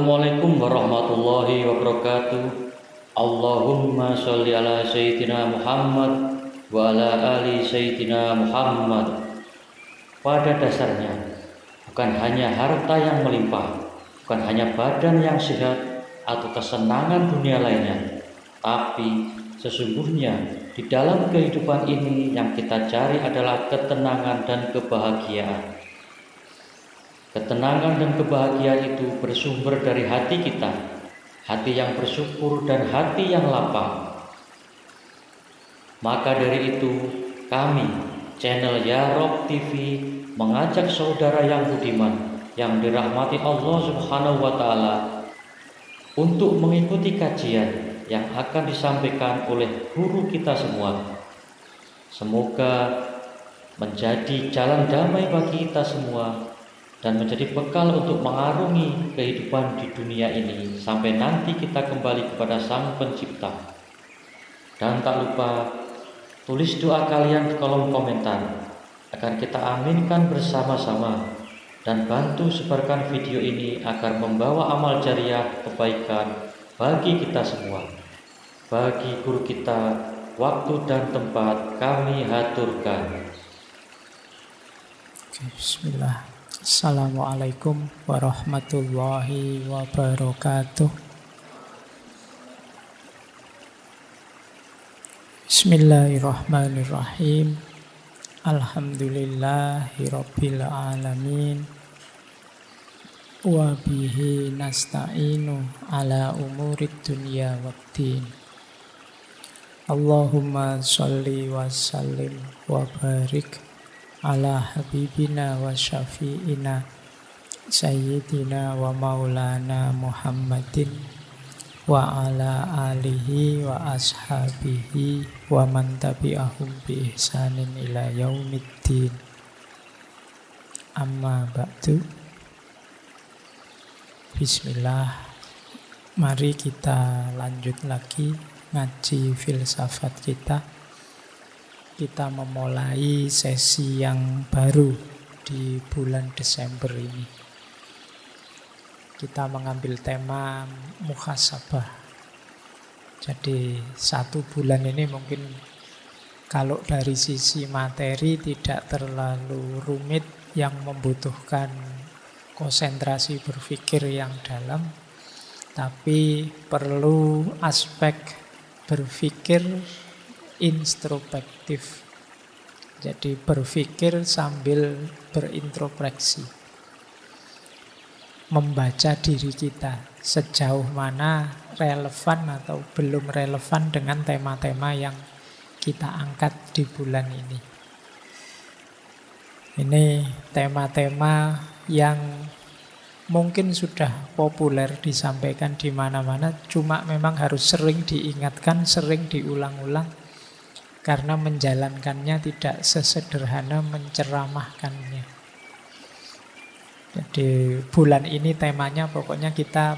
Assalamualaikum warahmatullahi wabarakatuh. Allahumma sholli ala Sayyidina Muhammad wa ala ali Sayyidina Muhammad. Pada dasarnya, bukan hanya harta yang melimpah, bukan hanya badan yang sehat atau kesenangan dunia lainnya, tapi sesungguhnya di dalam kehidupan ini yang kita cari adalah ketenangan dan kebahagiaan. Ketenangan dan kebahagiaan itu bersumber dari hati kita, hati yang bersyukur dan hati yang lapang. Maka dari itu, kami, channel Ya Rob TV, mengajak saudara yang budiman, yang dirahmati Allah Subhanahu wa Ta'ala, untuk mengikuti kajian yang akan disampaikan oleh guru kita semua. Semoga menjadi jalan damai bagi kita semua dan menjadi bekal untuk mengarungi kehidupan di dunia ini sampai nanti kita kembali kepada Sang Pencipta. Dan tak lupa tulis doa kalian di kolom komentar akan kita aminkan bersama-sama, dan bantu sebarkan video ini agar membawa amal jariah kebaikan bagi kita semua. Bagi guru kita, waktu dan tempat kami haturkan. Bismillah. Assalamualaikum warahmatullahi wabarakatuh. Bismillahirrahmanirrahim. Alhamdulillahirabbil alamin. Wa bihi nasta'inu ala umurid dunya waddin. Allahumma sholli wa sallim wa barik ala habibina wa syafi'ina sayyidina wa maulana Muhammadin wa ala alihi wa ashabihi wa man tabi'ahum bi ihsanin ila yaumiddin. Amma ba'du. Bismillah. Mari kita lanjut lagi ngaji filsafat kita. Kita memulai sesi yang baru di bulan Desember ini. Kita mengambil tema muhasabah. Jadi 1 bulan ini mungkin kalau dari sisi materi tidak terlalu rumit, yang membutuhkan konsentrasi berpikir yang dalam, tapi perlu aspek berpikir introspektif. Jadi berpikir sambil berintrospeksi. Membaca diri kita sejauh mana relevan atau belum relevan dengan tema-tema yang kita angkat di bulan ini. Ini tema-tema yang mungkin sudah populer disampaikan di mana-mana, cuma memang harus sering diingatkan, sering diulang-ulang, karena menjalankannya tidak sesederhana menceramahkannya. Jadi bulan ini temanya pokoknya kita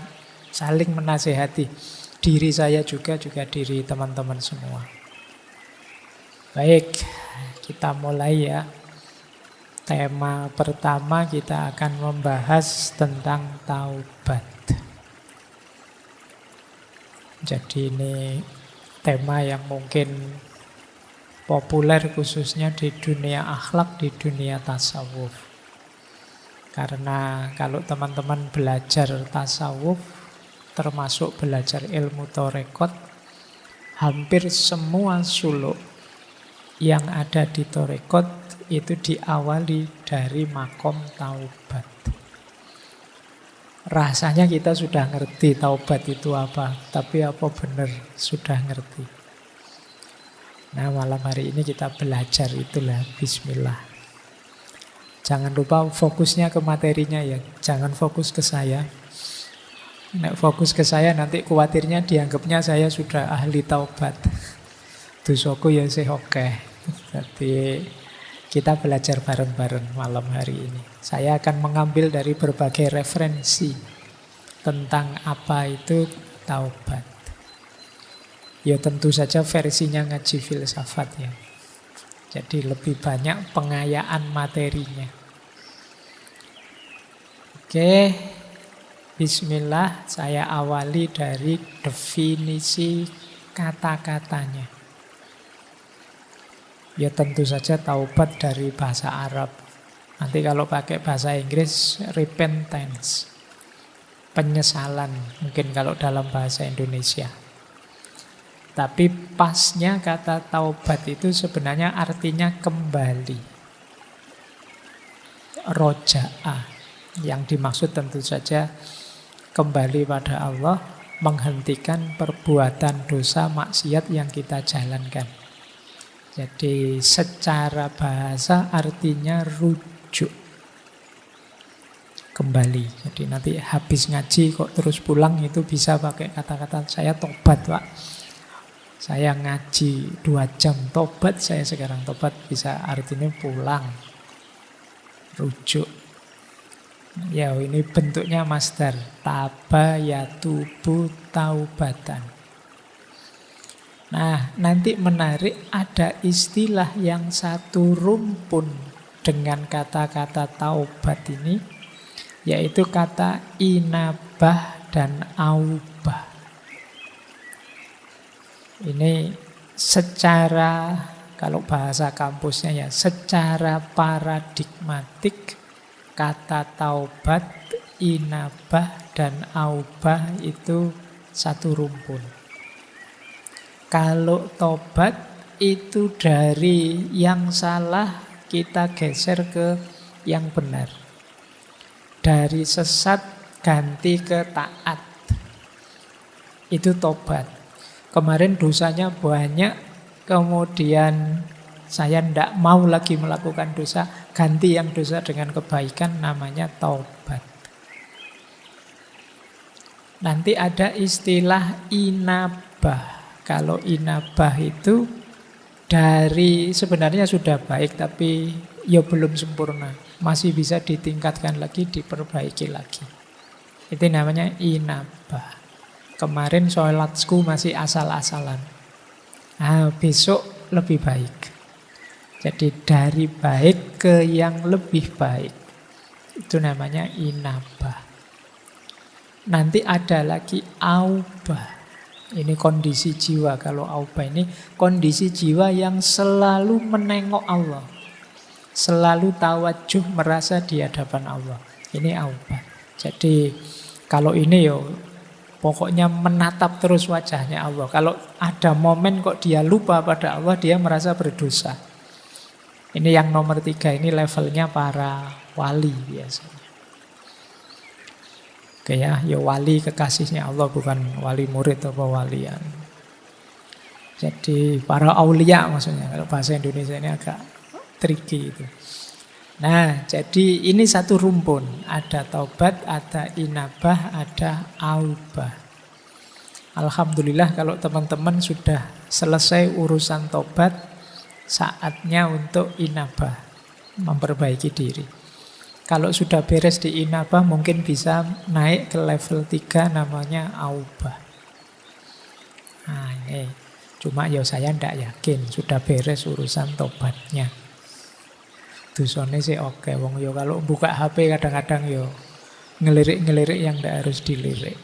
saling menasehati. Diri saya juga diri teman-teman semua. Baik, kita mulai ya. Tema pertama kita akan membahas tentang taubat. Jadi ini tema yang mungkin populer khususnya di dunia akhlak, di dunia tasawuf. Karena kalau teman-teman belajar tasawuf, termasuk belajar ilmu torekot, hampir semua suluk yang ada di torekot itu diawali dari makom taubat. Rasanya kita sudah ngerti taubat itu apa, tapi apa benar sudah ngerti? Nah, malam hari ini kita belajar itulah, bismillah. Jangan lupa fokusnya ke materinya ya, jangan fokus ke saya. Nek fokus ke saya nanti khawatirnya dianggapnya saya sudah ahli taubat. Dosaku ya sih oke. Jadi kita belajar bareng-bareng malam hari ini. Saya akan mengambil dari berbagai referensi tentang apa itu taubat. Ya tentu saja versinya ngaji filsafat ya. Jadi lebih banyak pengayaan materinya. Oke, Bismillah saya awali dari definisi kata-katanya. Ya tentu saja taubat dari bahasa Arab. Nanti kalau pakai bahasa Inggris, repentance. Penyesalan, mungkin kalau dalam bahasa Indonesia. Tapi pasnya kata taubat itu sebenarnya artinya kembali. Roja'a. Yang dimaksud tentu saja kembali pada Allah, menghentikan perbuatan dosa maksiat yang kita jalankan. Jadi secara bahasa artinya rujuk, kembali. Jadi nanti habis ngaji kok terus pulang itu bisa pakai kata-kata saya tobat Pak. Saya ngaji 2 jam tobat, saya sekarang tobat, bisa artinya pulang, rujuk. Ya ini bentuknya masdar, taba yatubu taubatan. Nah nanti menarik, ada istilah yang satu rumpun dengan kata-kata taubat ini, yaitu kata inabah dan aubah. Ini secara, kalau bahasa kampusnya ya, secara paradigmatik kata taubat, inabah, dan aubah itu satu rumpun. Kalau tobat itu dari yang salah kita geser ke yang benar. Dari sesat ganti ke taat. Itu tobat. Kemarin dosanya banyak, kemudian saya tidak mau lagi melakukan dosa, ganti yang dosa dengan kebaikan, namanya taubat. Nanti ada istilah inabah. Kalau inabah itu dari sebenarnya sudah baik, tapi ya belum sempurna. Masih bisa ditingkatkan lagi, diperbaiki lagi. Itu namanya inabah. Kemarin sholatku masih asal-asalan. Nah, besok lebih baik. Jadi dari baik ke yang lebih baik. Itu namanya inabah. Nanti ada lagi aubah. Ini kondisi jiwa. Kalau aubah ini kondisi jiwa yang selalu menengok Allah. Selalu tawajuh merasa di hadapan Allah. Ini aubah. Jadi kalau ini pokoknya menatap terus wajahnya Allah. Kalau ada momen kok dia lupa pada Allah, dia merasa berdosa. Ini yang nomor 3, ini levelnya para wali biasanya. Oke ya wali kekasihnya Allah, bukan wali murid atau walian. Jadi para aulia maksudnya, kalau bahasa Indonesia ini agak tricky itu. Nah, jadi ini satu rumpun. Ada taubat, ada inabah, ada aubah. Alhamdulillah kalau teman-teman sudah selesai urusan taubat, saatnya untuk inabah, memperbaiki diri. Kalau sudah beres di inabah, mungkin bisa naik ke level 3, namanya aubah. Nah ini, cuma saya tidak yakin sudah beres urusan tobatnya. Dosane sih oke, wong kalau buka HP kadang-kadang ngelirik-ngelirik yang tidak harus dilirik.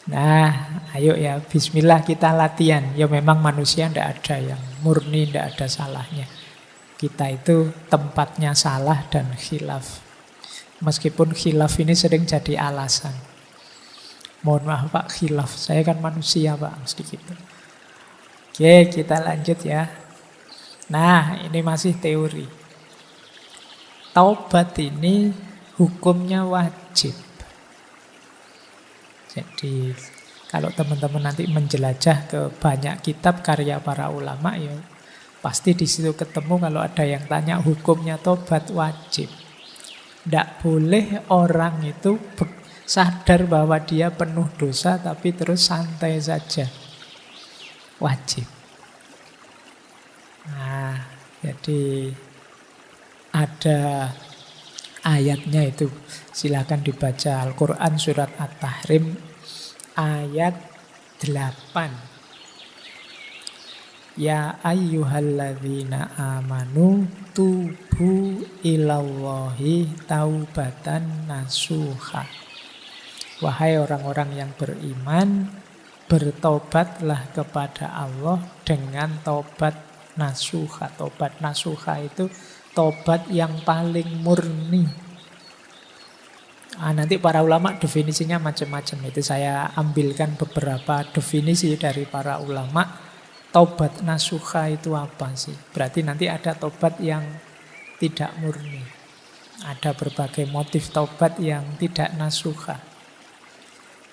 Nah, ayo ya, bismillah kita latihan. Memang manusia tidak ada yang murni, tidak ada salahnya. Kita itu tempatnya salah dan khilaf. Meskipun khilaf ini sering jadi alasan. Mohon maaf Pak, khilaf. Saya kan manusia Pak, mesti gitu. Oke, kita lanjut ya. Nah, ini masih teori. Taubat ini hukumnya wajib. Jadi kalau teman-teman nanti menjelajah ke banyak kitab karya para ulama, pasti di situ ketemu kalau ada yang tanya hukumnya tobat wajib. Tidak boleh orang itu sadar bahwa dia penuh dosa tapi terus santai saja. Wajib. Nah, jadi ada ayatnya itu. Silakan dibaca Al-Quran surat At-Tahrim ayat 8. Ya ayyuhalladzina amanu tubu ilallahi taubatan nasuha. Wahai orang-orang yang beriman, bertobatlah kepada Allah dengan tobat nasuha. Tobat nasuha itu tobat yang paling murni. Nanti para ulama definisinya macam-macam. Itu saya ambilkan beberapa definisi dari para ulama. Tobat nasuha itu apa sih? Berarti nanti ada tobat yang tidak murni. Ada berbagai motif tobat yang tidak nasuha.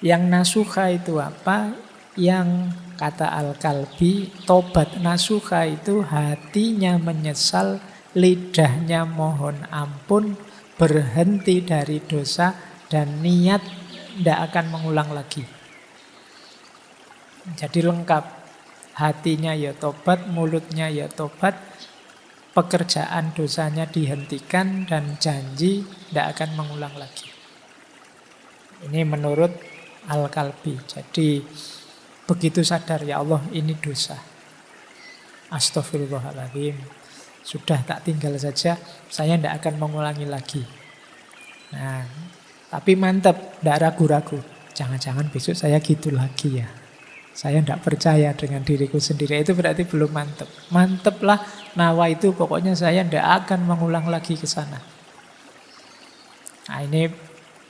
Yang nasuha itu apa? Yang kata Al-Kalbi, tobat nasuha itu hatinya menyesal, lidahnya mohon ampun, berhenti dari dosa, dan niat tidak akan mengulang lagi. Jadi lengkap. Hatinya ya tobat, mulutnya ya tobat, pekerjaan dosanya dihentikan, dan janji tidak akan mengulang lagi. Ini menurut Al-Kalbi. Jadi begitu sadar, ya Allah ini dosa. Astaghfirullahaladzim. Sudah tak tinggal saja, saya tidak akan mengulangi lagi. Nah, tapi mantap, tidak ragu-ragu. Jangan-jangan besok saya gitu lagi ya. Saya tidak percaya dengan diriku sendiri. Itu berarti belum mantap. Mantaplah nawa itu, pokoknya saya tidak akan mengulang lagi ke sana. Nah, ini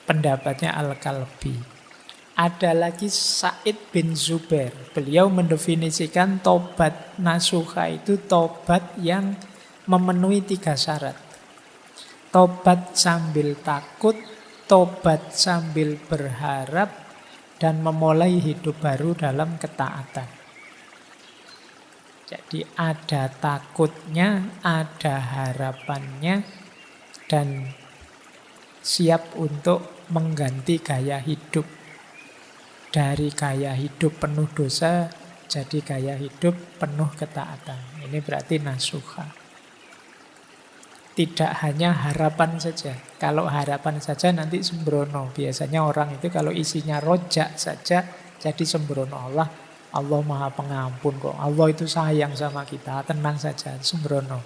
pendapatnya Al-Kalbi. Ada lagi Sa'id bin Zubair. Beliau mendefinisikan tobat nasuha itu tobat yang memenuhi 3 syarat. Tobat sambil takut, tobat sambil berharap, dan memulai hidup baru dalam ketaatan. Jadi ada takutnya, ada harapannya, dan siap untuk mengganti gaya hidup. Dari gaya hidup penuh dosa, jadi gaya hidup penuh ketaatan. Ini berarti nasuha. Tidak hanya harapan saja. Kalau harapan saja nanti sembrono. Biasanya orang itu kalau isinya rojak saja jadi sembrono. Allah Maha Pengampun kok. Allah itu sayang sama kita. Tenang saja, sembrono.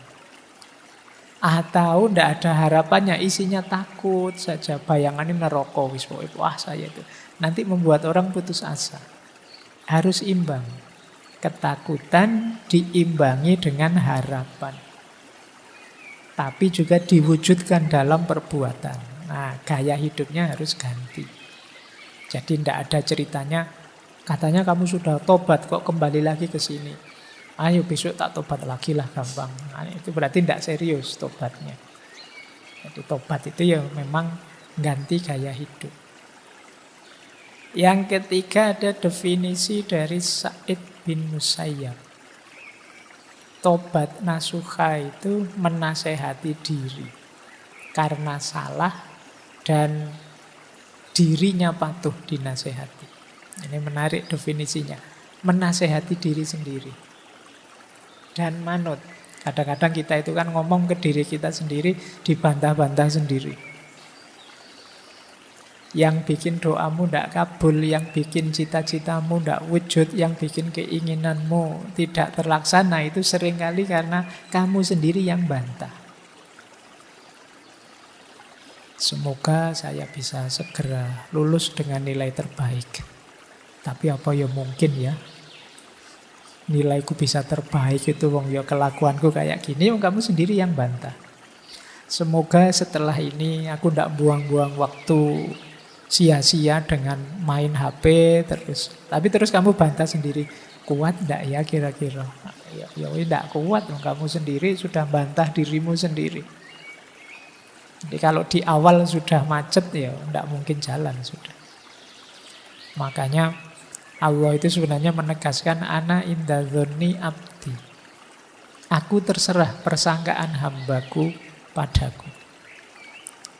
Atau tidak ada harapannya, isinya takut saja. Bayangannya neraka. Wah saya itu. Nanti membuat orang putus asa. Harus imbang. Ketakutan diimbangi dengan harapan. Tapi juga diwujudkan dalam perbuatan. Nah, gaya hidupnya harus ganti. Jadi tidak ada ceritanya, katanya kamu sudah tobat kok kembali lagi ke sini. Ayo besok tak tobat lagi lah, gampang. Nah, itu berarti tidak serius tobatnya. Jadi tobat itu ya memang ganti gaya hidup. Yang ketiga ada definisi dari Sa'id bin Musayyab. Tobat nasuha itu menasehati diri karena salah dan dirinya patuh dinasehati. Ini menarik definisinya. Menasehati diri sendiri. Dan manut. Kadang-kadang kita itu kan ngomong ke diri kita sendiri, dibantah-bantah sendiri. Yang bikin doamu tidak kabul, yang bikin cita-citamu tidak wujud, yang bikin keinginanmu tidak terlaksana, itu seringkali karena kamu sendiri yang bantah. Semoga saya bisa segera lulus dengan nilai terbaik. Tapi apa ya mungkin ya, nilaiku bisa terbaik itu wong ya kelakuanku kayak gini, wong kamu sendiri yang bantah. Semoga setelah ini aku tidak buang-buang waktu sia-sia dengan main HP terus. Tapi terus kamu bantah sendiri. Kuat enggak ya kira-kira? Ya tidak kuat. Kamu sendiri sudah bantah dirimu sendiri. Jadi kalau di awal sudah macet ya tidak mungkin jalan sudah. Makanya Allah itu sebenarnya menegaskan ana inda dzonni abdi. Aku terserah persangkaan hambaku padaku.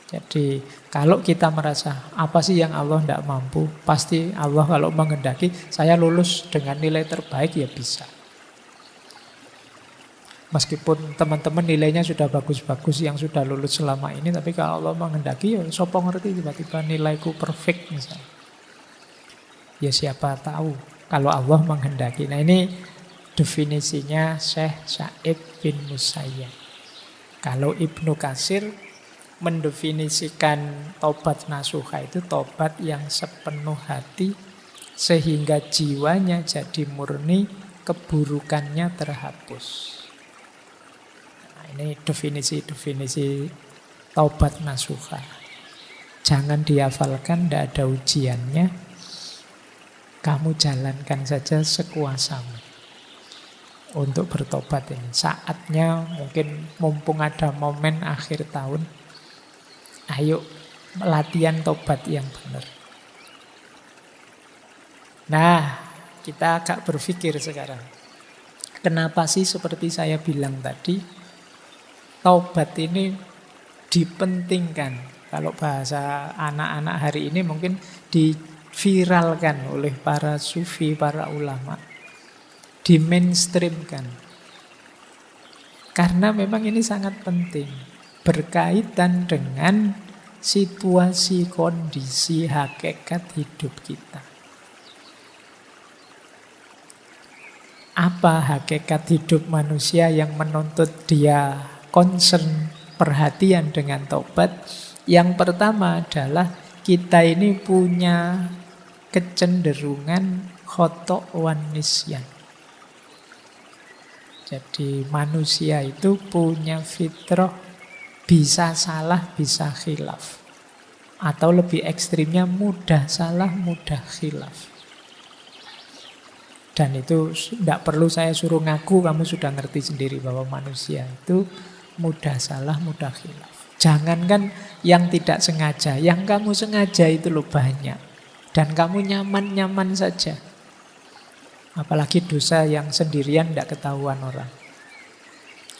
Jadi kalau kita merasa apa sih yang Allah tidak mampu, pasti Allah kalau menghendaki saya lulus dengan nilai terbaik ya bisa. Meskipun teman-teman nilainya sudah bagus-bagus yang sudah lulus selama ini, tapi kalau Allah menghendaki ya sopo ngerti tiba-tiba nilaiku perfect misalnya. Ya siapa tahu kalau Allah menghendaki. Nah ini definisinya Syekh Sa'id bin Musayyab. Kalau Ibnu Katsir mendefinisikan tobat nasuha itu tobat yang sepenuh hati sehingga jiwanya jadi murni, keburukannya terhapus. Nah, ini definisi-definisi taubat nasuha. Jangan dihafalkan, tidak ada ujiannya. Kamu jalankan saja sekuasamu untuk bertobat ini. Saatnya mungkin mumpung ada momen akhir tahun, ayo latihan tobat yang benar. Nah, kita agak berpikir sekarang. Kenapa sih seperti saya bilang tadi, taubat ini dipentingkan. Kalau bahasa anak-anak hari ini mungkin diviralkan oleh para sufi, para ulama. Di-mainstreamkan. Karena memang ini sangat penting. Berkaitan dengan situasi, kondisi, hakikat hidup kita. Apa hakikat hidup manusia yang menuntut dia concern, perhatian dengan taubat? Yang pertama adalah kita ini punya kecenderungan khoto' wan nisyan. Jadi manusia itu punya fitrah bisa salah, bisa khilaf. Atau lebih ekstrimnya mudah salah, mudah khilaf. Dan itu tidak perlu saya suruh ngaku, kamu sudah ngerti sendiri bahwa manusia itu mudah salah, mudah khilaf. Jangankan yang tidak sengaja, yang kamu sengaja itu loh banyak. Dan kamu nyaman-nyaman saja. Apalagi dosa yang sendirian tidak ketahuan orang.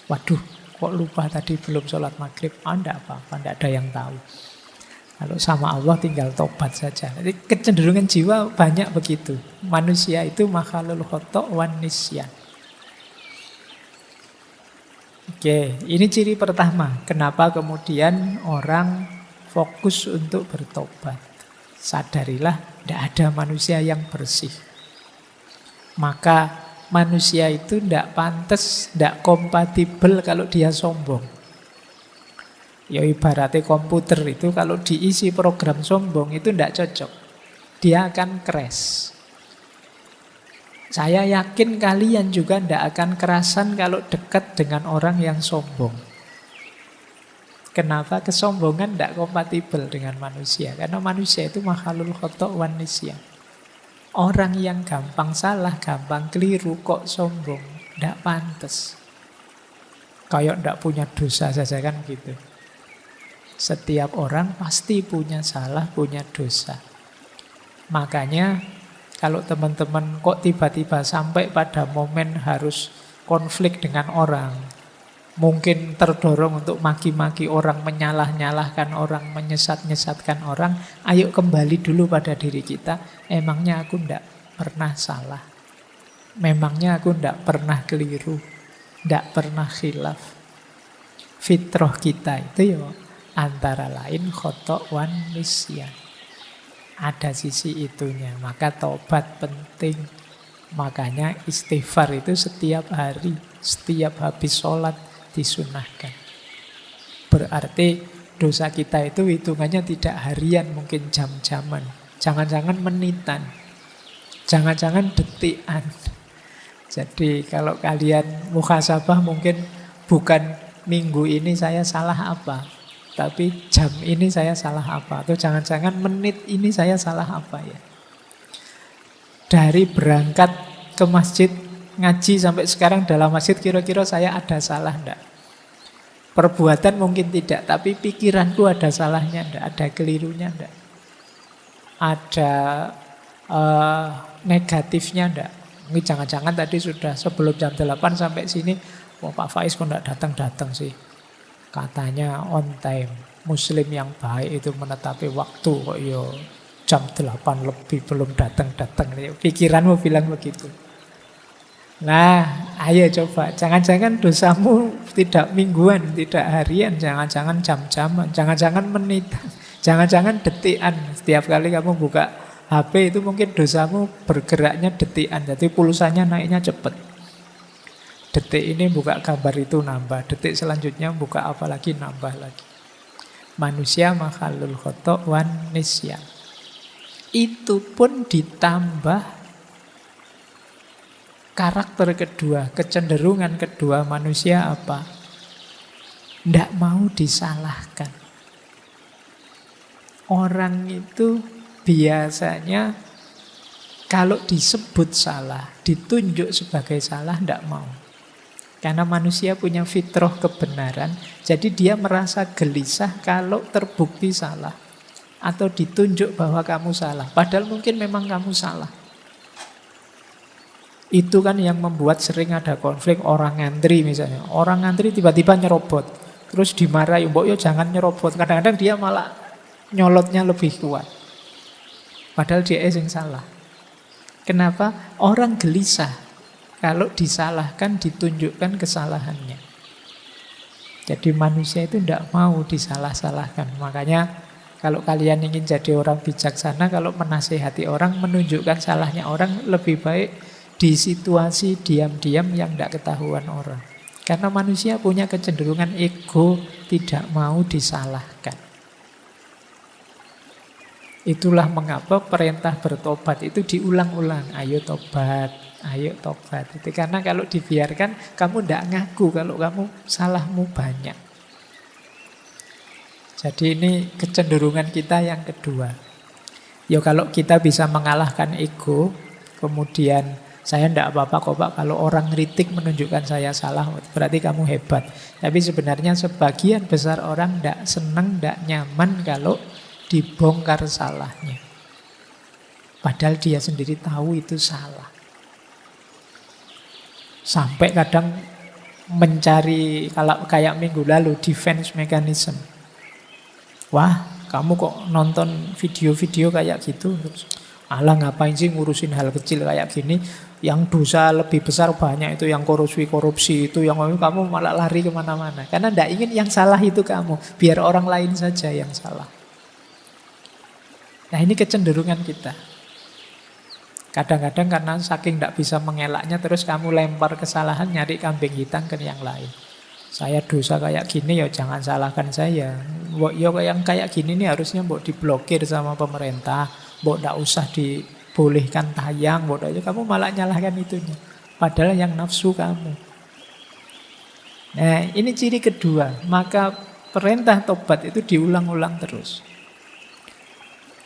Waduh, kok lupa tadi belum sholat maghrib? Tidak apa-apa, tidak ada yang tahu. Kalau sama Allah tinggal tobat saja. Jadi kecenderungan jiwa banyak begitu. Manusia itu makhlul khoto' wan nisyan. Oke, ini ciri pertama. Kenapa kemudian orang fokus untuk bertobat. Sadarilah, tidak ada manusia yang bersih. Maka manusia itu tidak pantas, tidak kompatibel kalau dia sombong. Ya ibaratnya komputer itu kalau diisi program sombong itu tidak cocok. Dia akan crash. Saya yakin kalian juga tidak akan kerasan kalau dekat dengan orang yang sombong. Kenapa? Kesombongan tidak kompatibel dengan manusia. Karena manusia itu makhlul khoto' wan nisyan. Orang yang gampang salah, gampang keliru, kok sombong. Tidak pantas. Kayak tidak punya dosa saja kan gitu. Setiap orang pasti punya salah, punya dosa. Makanya kalau teman-teman kok tiba-tiba sampai pada momen harus konflik dengan orang, mungkin terdorong untuk maki-maki orang, menyalah-nyalahkan orang, menyesat-nyesatkan orang, ayo kembali dulu pada diri kita. Emangnya aku tidak pernah salah? Memangnya aku tidak pernah keliru? Tidak pernah khilaf? Fitrah kita itu ya antara lain khoto' wan nisyan. Ada sisi itunya, maka taubat penting. Makanya istighfar itu setiap hari, setiap habis sholat disunahkan. Berarti dosa kita itu hitungannya tidak harian, mungkin jam-jaman. Jangan-jangan menitan. Jangan-jangan detikan. Jadi kalau kalian muhasabah mungkin bukan minggu ini saya salah apa, tapi jam ini saya salah apa. Atau jangan-jangan menit ini saya salah apa ya. Dari berangkat ke masjid ngaji sampai sekarang dalam masjid kira-kira saya ada salah enggak? Perbuatan mungkin tidak, tapi pikiranku ada salahnya enggak? Ada kelirunya enggak? Ada negatifnya enggak? Ini jangan-jangan tadi sudah sebelum jam 8 sampai sini, wah Pak Faiz kok enggak datang-datang sih? Katanya on time. Muslim yang baik itu menetapi waktu kok yo jam 8 lebih belum datang-datang. Pikiranmu bilang begitu. Nah, ayo coba. Jangan-jangan dosamu tidak mingguan, tidak harian. Jangan-jangan jam-jaman. Jangan-jangan menit. Jangan-jangan detikan. Setiap kali kamu buka HP itu mungkin dosamu bergeraknya detikan. Jadi pulsanya naiknya cepat. Detik ini buka gambar itu nambah. Detik selanjutnya buka apa lagi nambah lagi. Manusia makhlul khata' wan nisyan. Itu pun ditambah karakter kedua, kecenderungan kedua manusia apa? Tidak mau disalahkan. Orang itu biasanya kalau disebut salah, ditunjuk sebagai salah, tidak mau. Karena manusia punya fitrah kebenaran, jadi dia merasa gelisah kalau terbukti salah. Atau ditunjuk bahwa kamu salah. Padahal mungkin memang kamu salah. Itu kan yang membuat sering ada konflik orang ngantri misalnya. Orang ngantri tiba-tiba nyerobot. Terus dimarahi, mbok yo jangan nyerobot. Kadang-kadang dia malah nyolotnya lebih kuat. Padahal dia yang salah. Kenapa? Orang gelisah kalau disalahkan, ditunjukkan kesalahannya. Jadi manusia itu tidak mau disalah-salahkan. Makanya kalau kalian ingin jadi orang bijaksana, kalau menasihati orang, menunjukkan salahnya orang, lebih baik di situasi diam-diam yang tidak ketahuan orang. Karena manusia punya kecenderungan ego, tidak mau disalahkan. Itulah mengapa perintah bertobat itu diulang-ulang. Ayo tobat, ayo tobat. Itu karena kalau dibiarkan, kamu tidak ngaku kalau kamu salahmu banyak. Jadi ini kecenderungan kita yang kedua. Ya kalau kita bisa mengalahkan ego, kemudian saya tidak apa-apa kok Pak, kalau orang kritik menunjukkan saya salah, berarti kamu hebat. Tapi sebenarnya sebagian besar orang tidak senang, tidak nyaman kalau dibongkar salahnya. Padahal dia sendiri tahu itu salah. Sampai kadang mencari, kalau kayak minggu lalu, defense mechanism. Wah, kamu kok nonton video-video kayak gitu? Alah ngapain sih ngurusin hal kecil kayak gini? Yang dosa lebih besar banyak itu, yang korupsi itu, yang kamu malah lari kemana-mana. Karena tidak ingin yang salah itu kamu, biar orang lain saja yang salah. Nah ini kecenderungan kita. Kadang-kadang karena saking tidak bisa mengelaknya, terus kamu lempar kesalahan, nyari kambing hitam ke yang lain. Saya dosa kayak gini ya jangan salahkan saya. Ya yang kayak gini nih harusnya mbok diblokir sama pemerintah, mbok tidak usah dibolehkan tayang, mbok aja kamu malah nyalahkan itunya. Padahal yang nafsu kamu. Nah, ini ciri kedua. Maka perintah tobat itu diulang-ulang terus.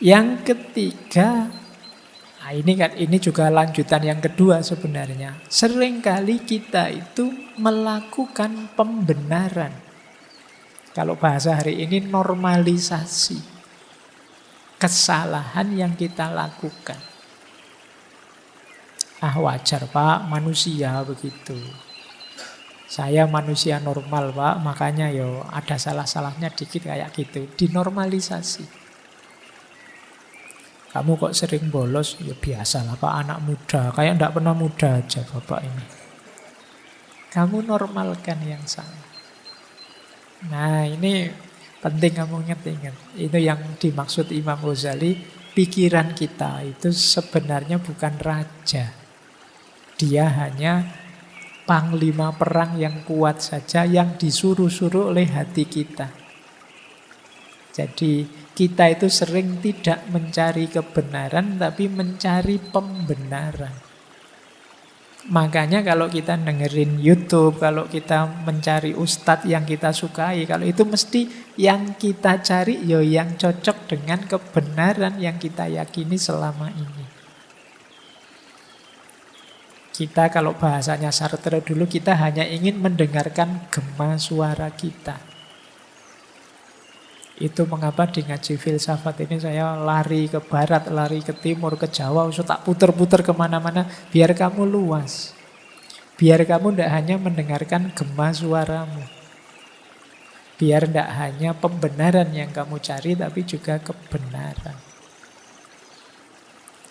Yang ketiga, nah ini juga lanjutan yang kedua sebenarnya. Seringkali kita itu melakukan pembenaran. Kalau bahasa hari ini normalisasi kesalahan yang kita lakukan. Ah wajar Pak, manusia begitu. Saya manusia normal Pak, makanya yo ada salah-salahnya dikit kayak gitu. Dinormalisasi. Kamu kok sering bolos? Ya biasalah Pak, anak muda. Kayak enggak pernah muda aja Bapak ini. Kamu normalkan yang salah. Nah ini penting kamu ingat-ingat. Itu yang dimaksud Imam Ghazali. Pikiran kita itu sebenarnya bukan raja. Dia hanya panglima perang yang kuat saja, yang disuruh-suruh oleh hati kita. Jadi kita itu sering tidak mencari kebenaran, tapi mencari pembenaran. Makanya kalau kita dengerin YouTube, kalau kita mencari ustadz yang kita sukai, kalau itu mesti yang kita cari ya yang cocok dengan kebenaran yang kita yakini selama ini. Kita kalau bahasanya Sartre dulu, kita hanya ingin mendengarkan gema suara kita. Itu mengapa di ngaji filsafat ini saya lari ke barat, lari ke timur, ke Jawa, usah tak puter-puter kemana-mana, biar kamu luas. Biar kamu tidak hanya mendengarkan gema suaramu. Biar tidak hanya pembenaran yang kamu cari, tapi juga kebenaran.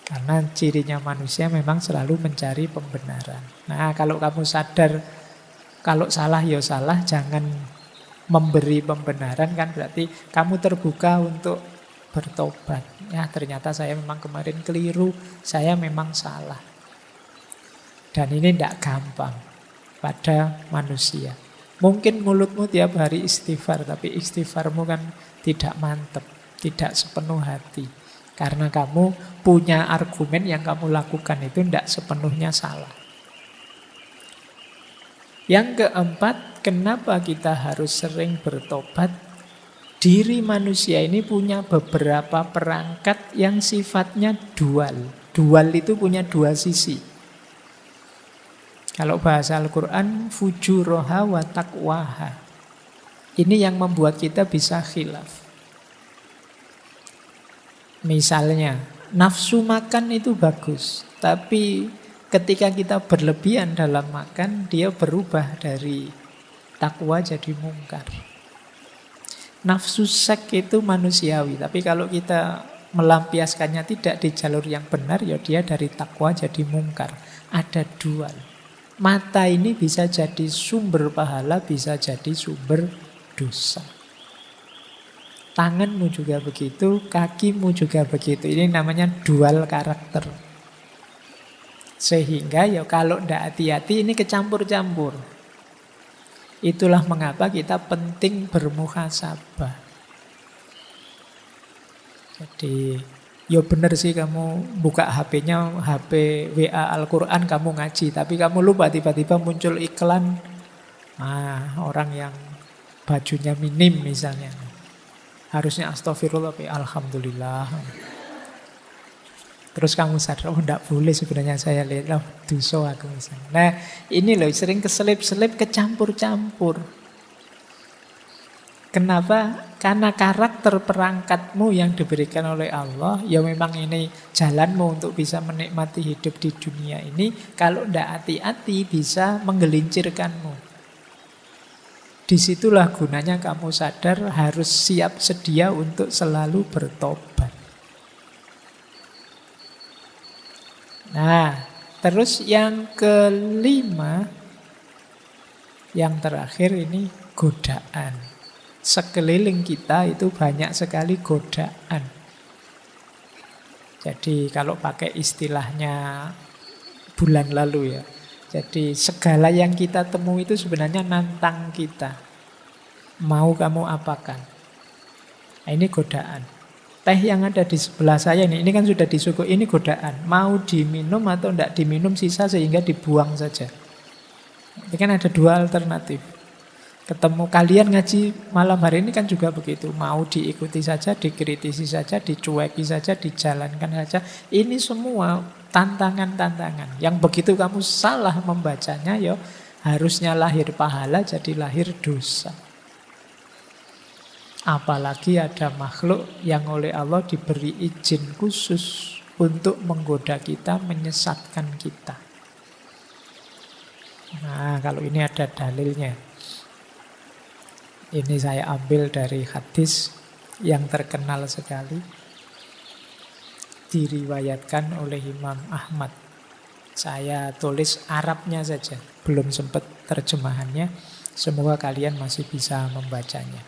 Karena cirinya manusia memang selalu mencari pembenaran. Nah kalau kamu sadar, kalau salah ya salah, jangan memberi pembenaran, kan berarti kamu terbuka untuk bertobat. Ya ternyata saya memang kemarin keliru, saya memang salah. Dan ini tidak gampang pada manusia. Mungkin mulutmu tiap hari istighfar, tapi istighfarmu kan tidak mantap, tidak sepenuh hati. Karena kamu punya argumen yang kamu lakukan itu tidak sepenuhnya salah. Yang keempat, kenapa kita harus sering bertobat? Diri manusia ini punya beberapa perangkat yang sifatnya dual. Dual itu punya dua sisi. Kalau bahasa Al-Quran, fujuroha wa taqwaha. Ini yang membuat kita bisa khilaf. Misalnya, nafsu makan itu bagus, tapi ketika kita berlebihan dalam makan, dia berubah dari takwa jadi mungkar. Nafsu seks itu manusiawi, tapi kalau kita melampiaskannya tidak di jalur yang benar, ya dia dari takwa jadi mungkar. Ada dual. Mata ini bisa jadi sumber pahala, bisa jadi sumber dosa. Tanganmu juga begitu, kakimu juga begitu. Ini namanya dual karakter. Sehingga ya kalau tidak hati-hati ini kecampur-campur. Itulah mengapa kita penting bermuhasabah. Jadi ya benar sih kamu buka HP-nya, HP WA Al-Quran kamu ngaji. Tapi kamu lupa tiba-tiba muncul iklan orang yang bajunya minim misalnya. Harusnya astagfirullah, alhamdulillah. Terus kamu sadar, enggak boleh sebenarnya saya lihat, dosa aku misalnya. Nah ini loh sering keselip-selip, kecampur-campur. Kenapa? Karena karakter perangkatmu yang diberikan oleh Allah, ya memang ini jalanmu untuk bisa menikmati hidup di dunia ini. Kalau tidak hati-hati bisa menggelincirkanmu. Disitulah gunanya kamu sadar harus siap sedia untuk selalu bertobat. Nah, terus yang kelima, yang terakhir ini godaan. Sekeliling kita itu banyak sekali godaan. Jadi kalau pakai istilahnya bulan lalu ya. Jadi segala yang kita temui itu sebenarnya nantang kita. Mau kamu apakan? Nah, ini godaan. Teh yang ada di sebelah saya ini kan sudah disuguh, ini godaan. Mau diminum atau tidak diminum sisa sehingga dibuang saja. Ini kan ada dua alternatif. Ketemu kalian ngaji malam hari ini kan juga begitu. Mau diikuti saja, dikritisi saja, dicueki saja, dijalankan saja. Ini semua tantangan-tantangan. Yang begitu kamu salah membacanya, ya harusnya lahir pahala jadi lahir dosa. Apalagi ada makhluk yang oleh Allah diberi izin khusus untuk menggoda kita, menyesatkan kita. Nah, kalau ini ada dalilnya. Ini saya ambil dari hadis yang terkenal sekali. Diriwayatkan oleh Imam Ahmad. Saya tulis Arabnya saja, belum sempat terjemahannya. Semoga kalian masih bisa membacanya.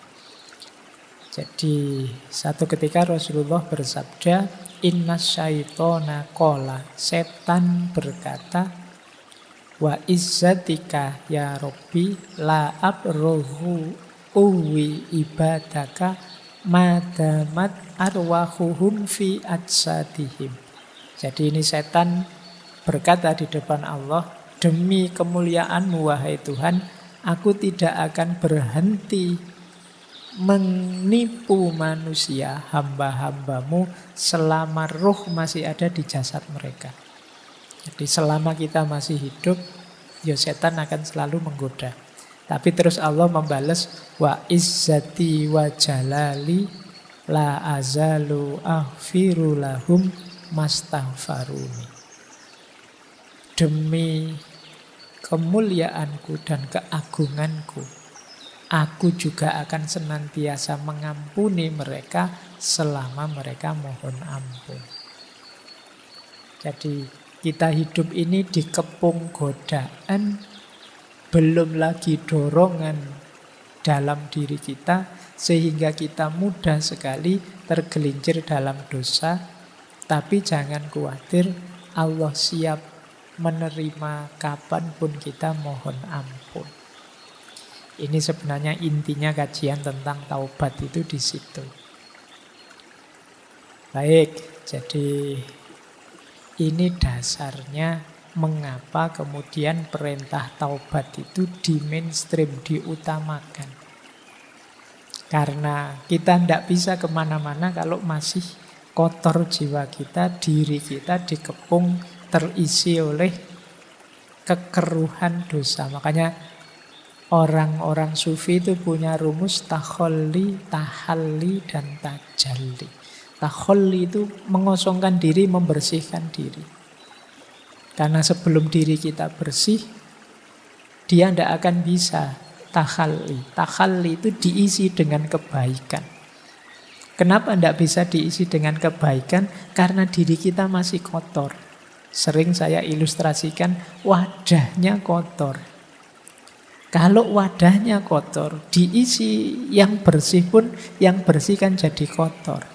Jadi satu ketika Rasulullah bersabda, Inna syaitona kola, setan berkata, wa izzatika ya Rabbi la abrohu uwi ibadaka madamat arwahuhum fi ajsadihim. Jadi ini setan berkata di depan Allah, demi kemuliaanmu wahai Tuhan, aku tidak akan berhenti menipu manusia, hamba-hambamu, selama roh masih ada di jasad mereka. Jadi selama kita masih hidup, ya setan akan selalu menggoda. Tapi terus Allah membalas, wa izzati wa jalali la azalu aghfiru lahum mastaghfaruni. Demi kemuliaanku dan keagunganku, aku juga akan senantiasa mengampuni mereka selama mereka mohon ampun. Jadi kita hidup ini dikepung godaan, belum lagi dorongan dalam diri kita, sehingga kita mudah sekali tergelincir dalam dosa. Tapi jangan khawatir, Allah siap menerima kapanpun kita mohon ampun. Ini sebenarnya intinya kajian tentang taubat itu di situ. Baik, jadi ini dasarnya mengapa kemudian perintah taubat itu di mainstream, diutamakan. Karena kita tidak bisa kemana-mana kalau masih kotor jiwa kita, diri kita dikepung, terisi oleh kekeruhan dosa. Makanya orang-orang sufi itu punya rumus takholli, tahalli, dan tajalli. Takholli itu mengosongkan diri, membersihkan diri. Karena sebelum diri kita bersih, dia tidak akan bisa takhalli. Takhalli itu diisi dengan kebaikan. Kenapa tidak bisa diisi dengan kebaikan? Karena diri kita masih kotor. Sering saya ilustrasikan, wadahnya kotor. Kalau wadahnya kotor, diisi yang bersih pun, yang bersih kan jadi kotor.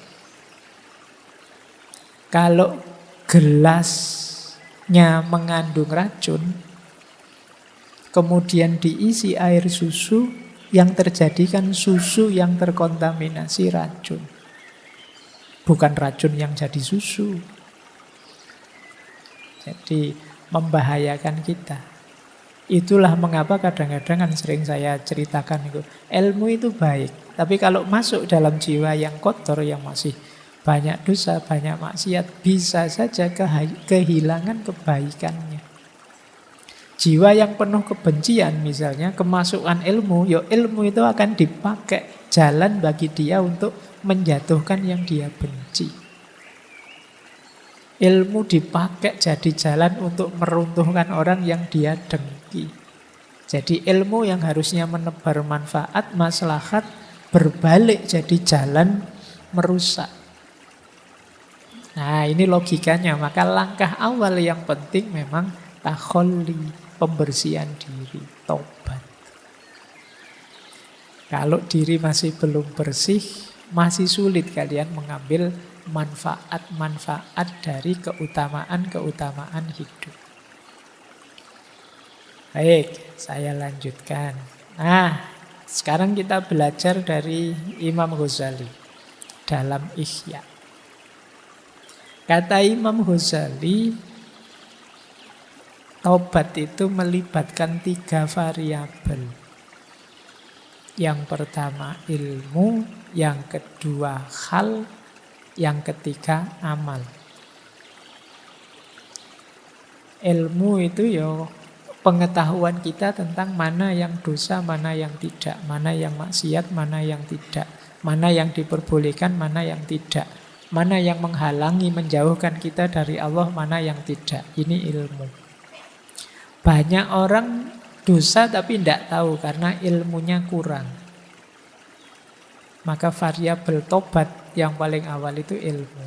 Kalau gelasnya mengandung racun, kemudian diisi air susu, yang terjadi kan susu yang terkontaminasi racun. Bukan racun yang jadi susu. Jadi membahayakan kita. Itulah mengapa kadang-kadang kan sering saya ceritakan itu. Ilmu itu baik, tapi kalau masuk dalam jiwa yang kotor, yang masih banyak dosa, banyak maksiat, bisa saja kehilangan kebaikannya. Jiwa yang penuh kebencian misalnya, kemasukan ilmu, ya ilmu itu akan dipakai jalan bagi dia untuk menjatuhkan yang dia benci. Ilmu dipakai jadi jalan untuk meruntuhkan orang yang dia dengki. Jadi ilmu yang harusnya menebar manfaat, maslahat, berbalik jadi jalan merusak. Nah, ini logikanya. Maka langkah awal yang penting memang takholli, pembersihan diri, taubat. Kalau diri masih belum bersih, masih sulit kalian mengambil manfaat-manfaat dari keutamaan-keutamaan hidup. Baik, saya lanjutkan. Nah, sekarang kita belajar dari Imam Ghazali dalam Ihya. Kata Imam Ghazali, taubat itu melibatkan 3 variabel. Yang pertama ilmu, yang kedua hal, yang ketiga amal. Ilmu itu ya pengetahuan kita tentang mana yang dosa, mana yang tidak, mana yang maksiat, mana yang tidak, mana yang diperbolehkan, mana yang tidak. Mana yang menghalangi, menjauhkan kita dari Allah, mana yang tidak. Ini ilmu. Banyak orang dosa tapi tidak tahu karena ilmunya kurang. Maka variabel tobat yang paling awal itu ilmu.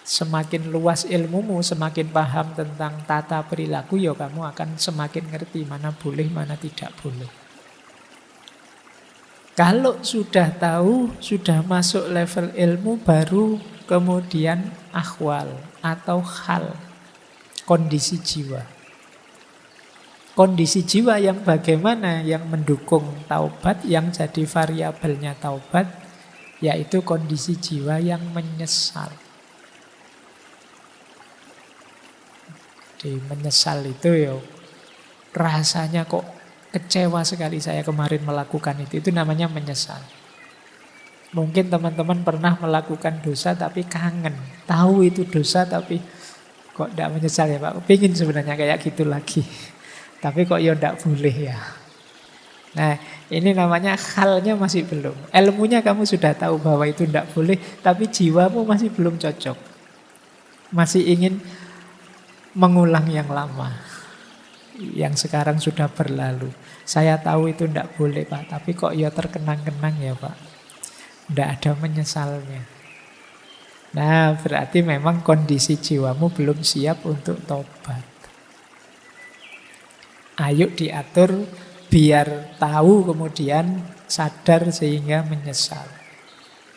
Semakin luas ilmumu, semakin paham tentang tata perilaku, ya kamu akan semakin ngerti mana boleh, mana tidak boleh. Kalau sudah tahu, sudah masuk level ilmu, baru kemudian akhwal atau hal, kondisi jiwa. Kondisi jiwa yang bagaimana yang mendukung taubat, yang jadi variabelnya taubat, yaitu kondisi jiwa yang menyesal. Jadi menyesal itu ya rasanya kok kecewa sekali saya kemarin melakukan itu namanya menyesal. Mungkin teman-teman pernah melakukan dosa tapi kangen. Tahu itu dosa tapi kok tidak menyesal ya Pak. Pengen sebenarnya kayak gitu lagi. Tapi kok ya tidak boleh ya. Nah ini namanya halnya masih belum. Ilmunya kamu sudah tahu bahwa itu tidak boleh. Tapi jiwamu masih belum cocok. Masih ingin mengulang yang lama. Yang sekarang sudah berlalu. Saya tahu itu tidak boleh Pak, tapi kok ya terkenang-kenang ya Pak. Tidak ada menyesalnya. Nah berarti memang kondisi jiwamu belum siap untuk tobat. Ayo diatur biar tahu kemudian sadar sehingga menyesal.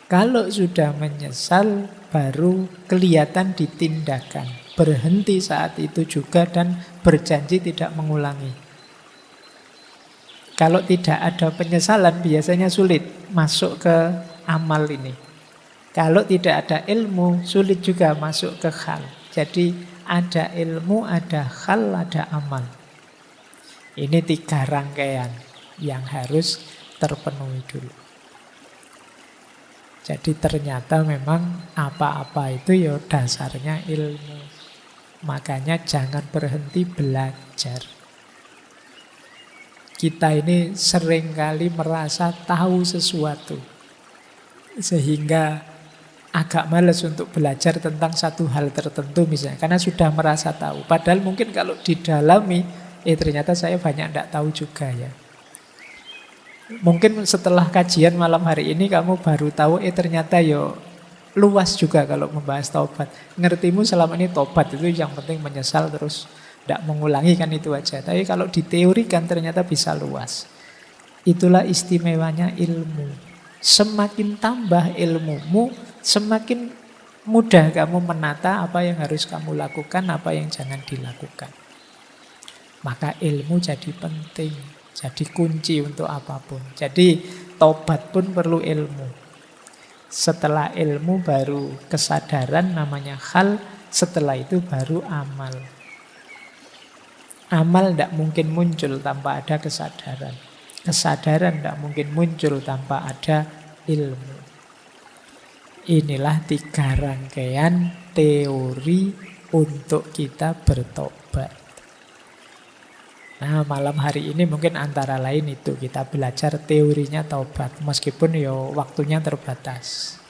Kalau sudah menyesal baru kelihatan di tindakan. Berhenti saat itu juga dan berjanji tidak mengulangi. Kalau tidak ada penyesalan biasanya sulit masuk ke amal ini. Kalau tidak ada ilmu sulit juga masuk ke hal. Jadi ada ilmu, ada hal, ada amal. Ini 3 rangkaian yang harus terpenuhi dulu. Jadi ternyata memang apa-apa itu ya dasarnya ilmu. Makanya jangan berhenti belajar. Kita ini seringkali merasa tahu sesuatu, sehingga agak males untuk belajar tentang satu hal tertentu misalnya, karena sudah merasa tahu. Padahal mungkin kalau didalami, ternyata saya banyak tidak tahu juga ya. Mungkin setelah kajian malam hari ini kamu baru tahu, ternyata yo luas juga kalau membahas taubat. Ngertimu selama ini taubat itu yang penting menyesal terus tidak mengulangi, kan itu aja. Tapi kalau diteorikan ternyata bisa luas. Itulah istimewanya ilmu. Semakin tambah ilmumu, semakin mudah kamu menata apa yang harus kamu lakukan, apa yang jangan dilakukan. Maka ilmu jadi penting, jadi kunci untuk apapun. Jadi taubat pun perlu ilmu. Setelah ilmu baru kesadaran, namanya hal. Setelah itu baru amal. Amal tidak mungkin muncul tanpa ada kesadaran. Kesadaran tidak mungkin muncul tanpa ada ilmu. Inilah 3 rangkaian teori untuk kita bertobat. Nah, malam hari ini mungkin antara lain itu kita belajar teorinya taubat. Meskipun waktunya terbatas.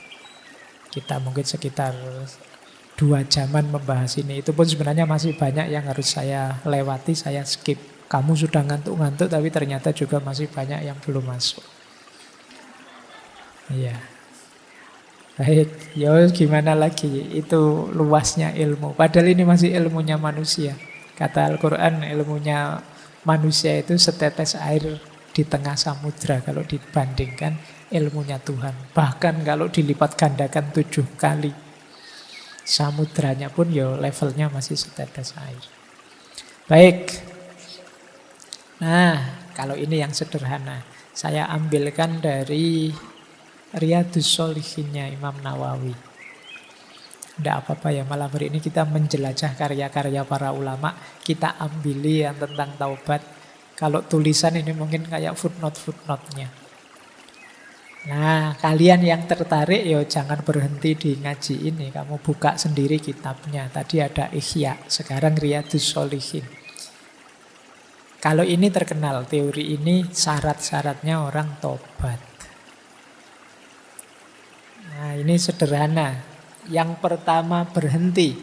Kita mungkin sekitar 2 jaman membahas ini. Itu pun sebenarnya masih banyak yang harus saya lewati, saya skip. Kamu sudah ngantuk-ngantuk tapi ternyata juga masih banyak yang belum masuk. Iya. Baik, gimana lagi? Itu luasnya ilmu. Padahal ini masih ilmunya manusia. Kata Al-Quran, ilmunya manusia itu setetes air di tengah samudra kalau dibandingkan ilmunya Tuhan. Bahkan kalau dilipat gandakan 7 kali, samudranya pun levelnya masih setetes air. Baik. Nah, kalau ini yang sederhana, saya ambilkan dari Riyadhus Shalihinnya Imam Nawawi. Tidak apa-apa ya, malam hari ini kita menjelajah karya-karya para ulama. Kita ambili yang tentang taubat. Kalau tulisan ini mungkin kayak footnote-footnote-nya. Nah, kalian yang tertarik jangan berhenti di ngaji ini. Kamu buka sendiri kitabnya. Tadi ada Ihya, sekarang Riyadhus Shalihin. Kalau ini terkenal, teori ini syarat-syaratnya orang tobat. Nah, ini sederhana. Yang pertama berhenti.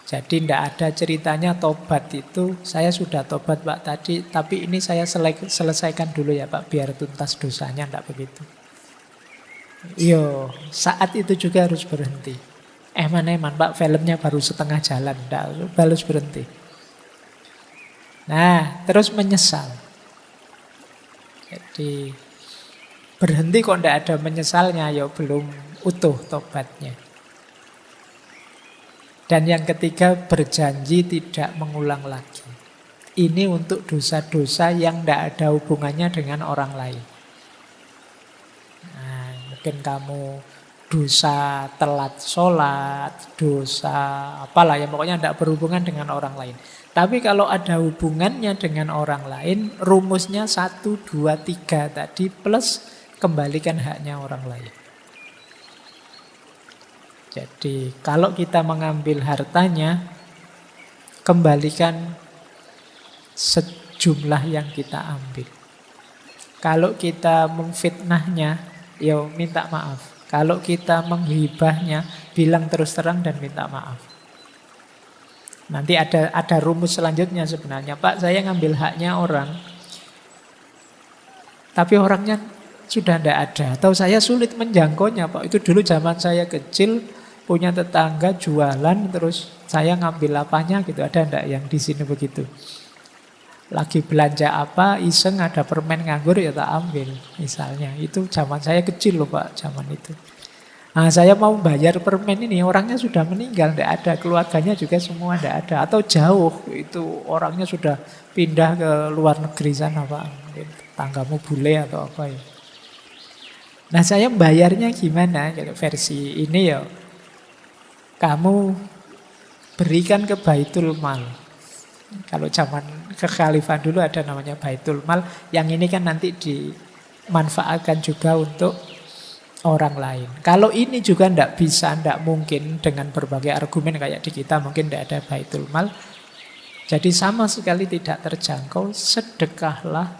Jadi tidak ada ceritanya tobat itu, saya sudah tobat Pak tadi, tapi ini saya selesaikan dulu ya Pak, biar tuntas dosanya, tidak begitu. Saat itu juga harus berhenti. Eman-eman Pak, filmnya baru setengah jalan, tidak harus berhenti. Nah, terus menyesal. Jadi berhenti kok tidak ada menyesalnya, belum utuh tobatnya. Dan yang ketiga, berjanji tidak mengulang lagi. Ini untuk dosa-dosa yang tidak ada hubungannya dengan orang lain. Nah, mungkin kamu dosa telat sholat, dosa apalah yang pokoknya tidak berhubungan dengan orang lain. Tapi kalau ada hubungannya dengan orang lain, rumusnya 1, 2, 3 tadi plus kembalikan haknya orang lain. Jadi kalau kita mengambil hartanya, kembalikan sejumlah yang kita ambil. Kalau kita memfitnahnya, minta maaf. Kalau kita menghibahnya, bilang terus terang dan minta maaf. Nanti ada rumus selanjutnya sebenarnya. Pak, saya ngambil haknya orang, tapi orangnya sudah tidak ada. Atau saya sulit menjangkaunya Pak. Itu dulu zaman saya kecil, punya tetangga jualan, terus saya ngambil apanya gitu. Ada enggak yang di sini begitu? Lagi belanja apa, iseng ada permen nganggur ya tak ambil misalnya. Itu zaman saya kecil loh Pak, zaman itu. Nah, saya mau bayar permen ini, orangnya sudah meninggal, tidak ada, keluarganya juga semua tidak ada, atau jauh, itu orangnya sudah pindah ke luar negeri sana Pak, mungkin tanggamu bule atau apa ya. Nah saya bayarnya gimana, gitu, versi ini ya, kamu berikan ke Baitul Mal. Kalau zaman kekhalifahan dulu ada namanya Baitul Mal, yang ini kan nanti dimanfaatkan juga untuk orang lain. Kalau ini juga tidak bisa, tidak mungkin dengan berbagai argumen kayak di kita, mungkin tidak ada Baitul Mal. Jadi sama sekali tidak terjangkau, sedekahlah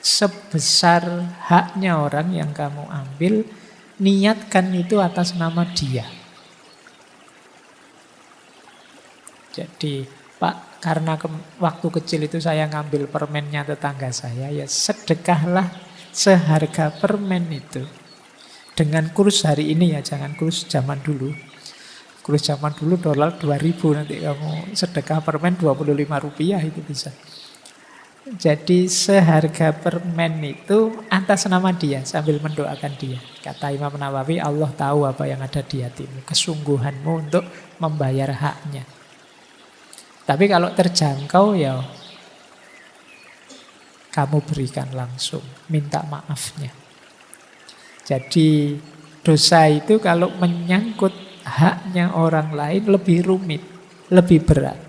sebesar haknya orang yang kamu ambil, niatkan itu atas nama dia. Jadi, Pak, karena waktu kecil itu saya ngambil permennya tetangga saya, ya sedekahlah seharga permen itu. Dengan kurs hari ini ya, jangan kurs zaman dulu. Kurs zaman dulu dolar 2000, nanti kamu sedekah permen 25 rupiah itu bisa. Jadi seharga permen itu atas nama dia, sambil mendoakan dia. Kata Imam Nawawi, Allah tahu apa yang ada di hatimu, kesungguhanmu untuk membayar haknya. Tapi kalau terjangkau ya kamu berikan langsung, minta maafnya. Jadi dosa itu kalau menyangkut haknya orang lain lebih rumit, lebih berat.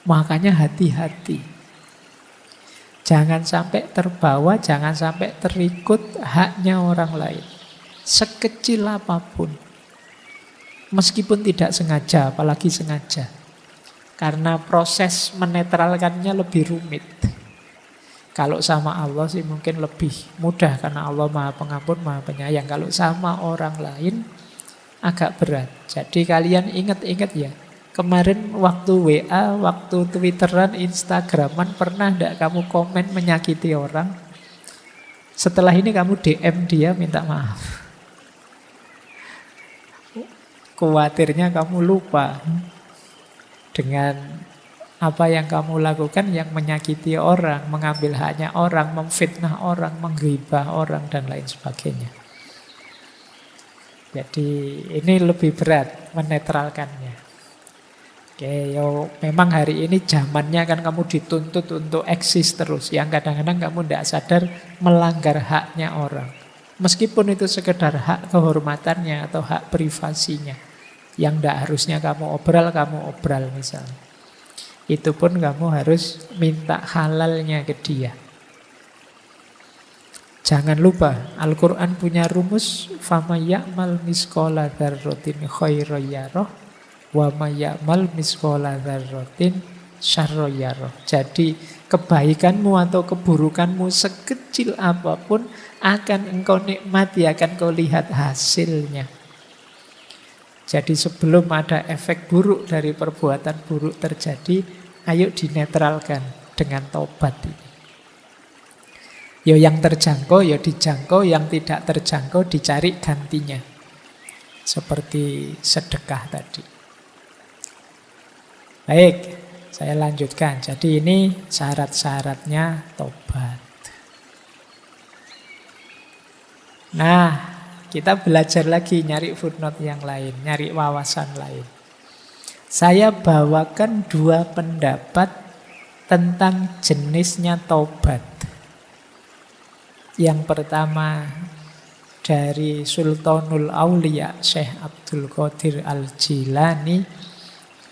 Makanya hati-hati. Jangan sampai terbawa, jangan sampai terikut haknya orang lain. Sekecil apapun. Meskipun tidak sengaja, apalagi sengaja. Karena proses menetralkannya lebih rumit. Kalau sama Allah sih mungkin lebih mudah, karena Allah Maha Pengampun, Maha Penyayang. Kalau sama orang lain agak berat. Jadi kalian ingat-ingat ya, kemarin waktu WA, waktu Twitteran, Instagraman, pernah tidak kamu komen menyakiti orang? Setelah ini kamu DM dia minta maaf. Khawatirnya kamu lupa dengan apa yang kamu lakukan yang menyakiti orang, mengambil haknya orang, memfitnah orang, menggibah orang, dan lain sebagainya. Jadi ini lebih berat menetralkannya. Oke, yo, memang hari ini zamannya kan kamu dituntut untuk eksis terus. Yang kadang-kadang kamu tidak sadar melanggar haknya orang. Meskipun itu sekedar hak kehormatannya atau hak privasinya. Yang tidak harusnya kamu obral misalnya. Itu pun kamu harus minta halalnya ke dia. Jangan lupa, Al-Quran punya rumus, فَمَنْ يَعْمَلْ مِثْقَالَ ذَرَّةٍ خَيْرًا يَرَهُ وَمَنْ يَعْمَلْ مِثْقَالَ ذَرَّةٍ شَرًّا يَرَهُ. Jadi kebaikanmu atau keburukanmu sekecil apapun akan engkau nikmati, akan kau lihat hasilnya. Jadi sebelum ada efek buruk dari perbuatan buruk terjadi, ayo dinetralkan dengan taubat ini. Ya yang terjangkau ya dijangkau, yang tidak terjangkau dicari gantinya. Seperti sedekah tadi. Baik, saya lanjutkan. Jadi ini syarat-syaratnya taubat. Nah, kita belajar lagi nyari footnote yang lain, nyari wawasan lain. Saya bawakan 2 pendapat tentang jenisnya taubat. Yang pertama dari Sultanul Aulia Syekh Abdul Qadir Al-Jilani.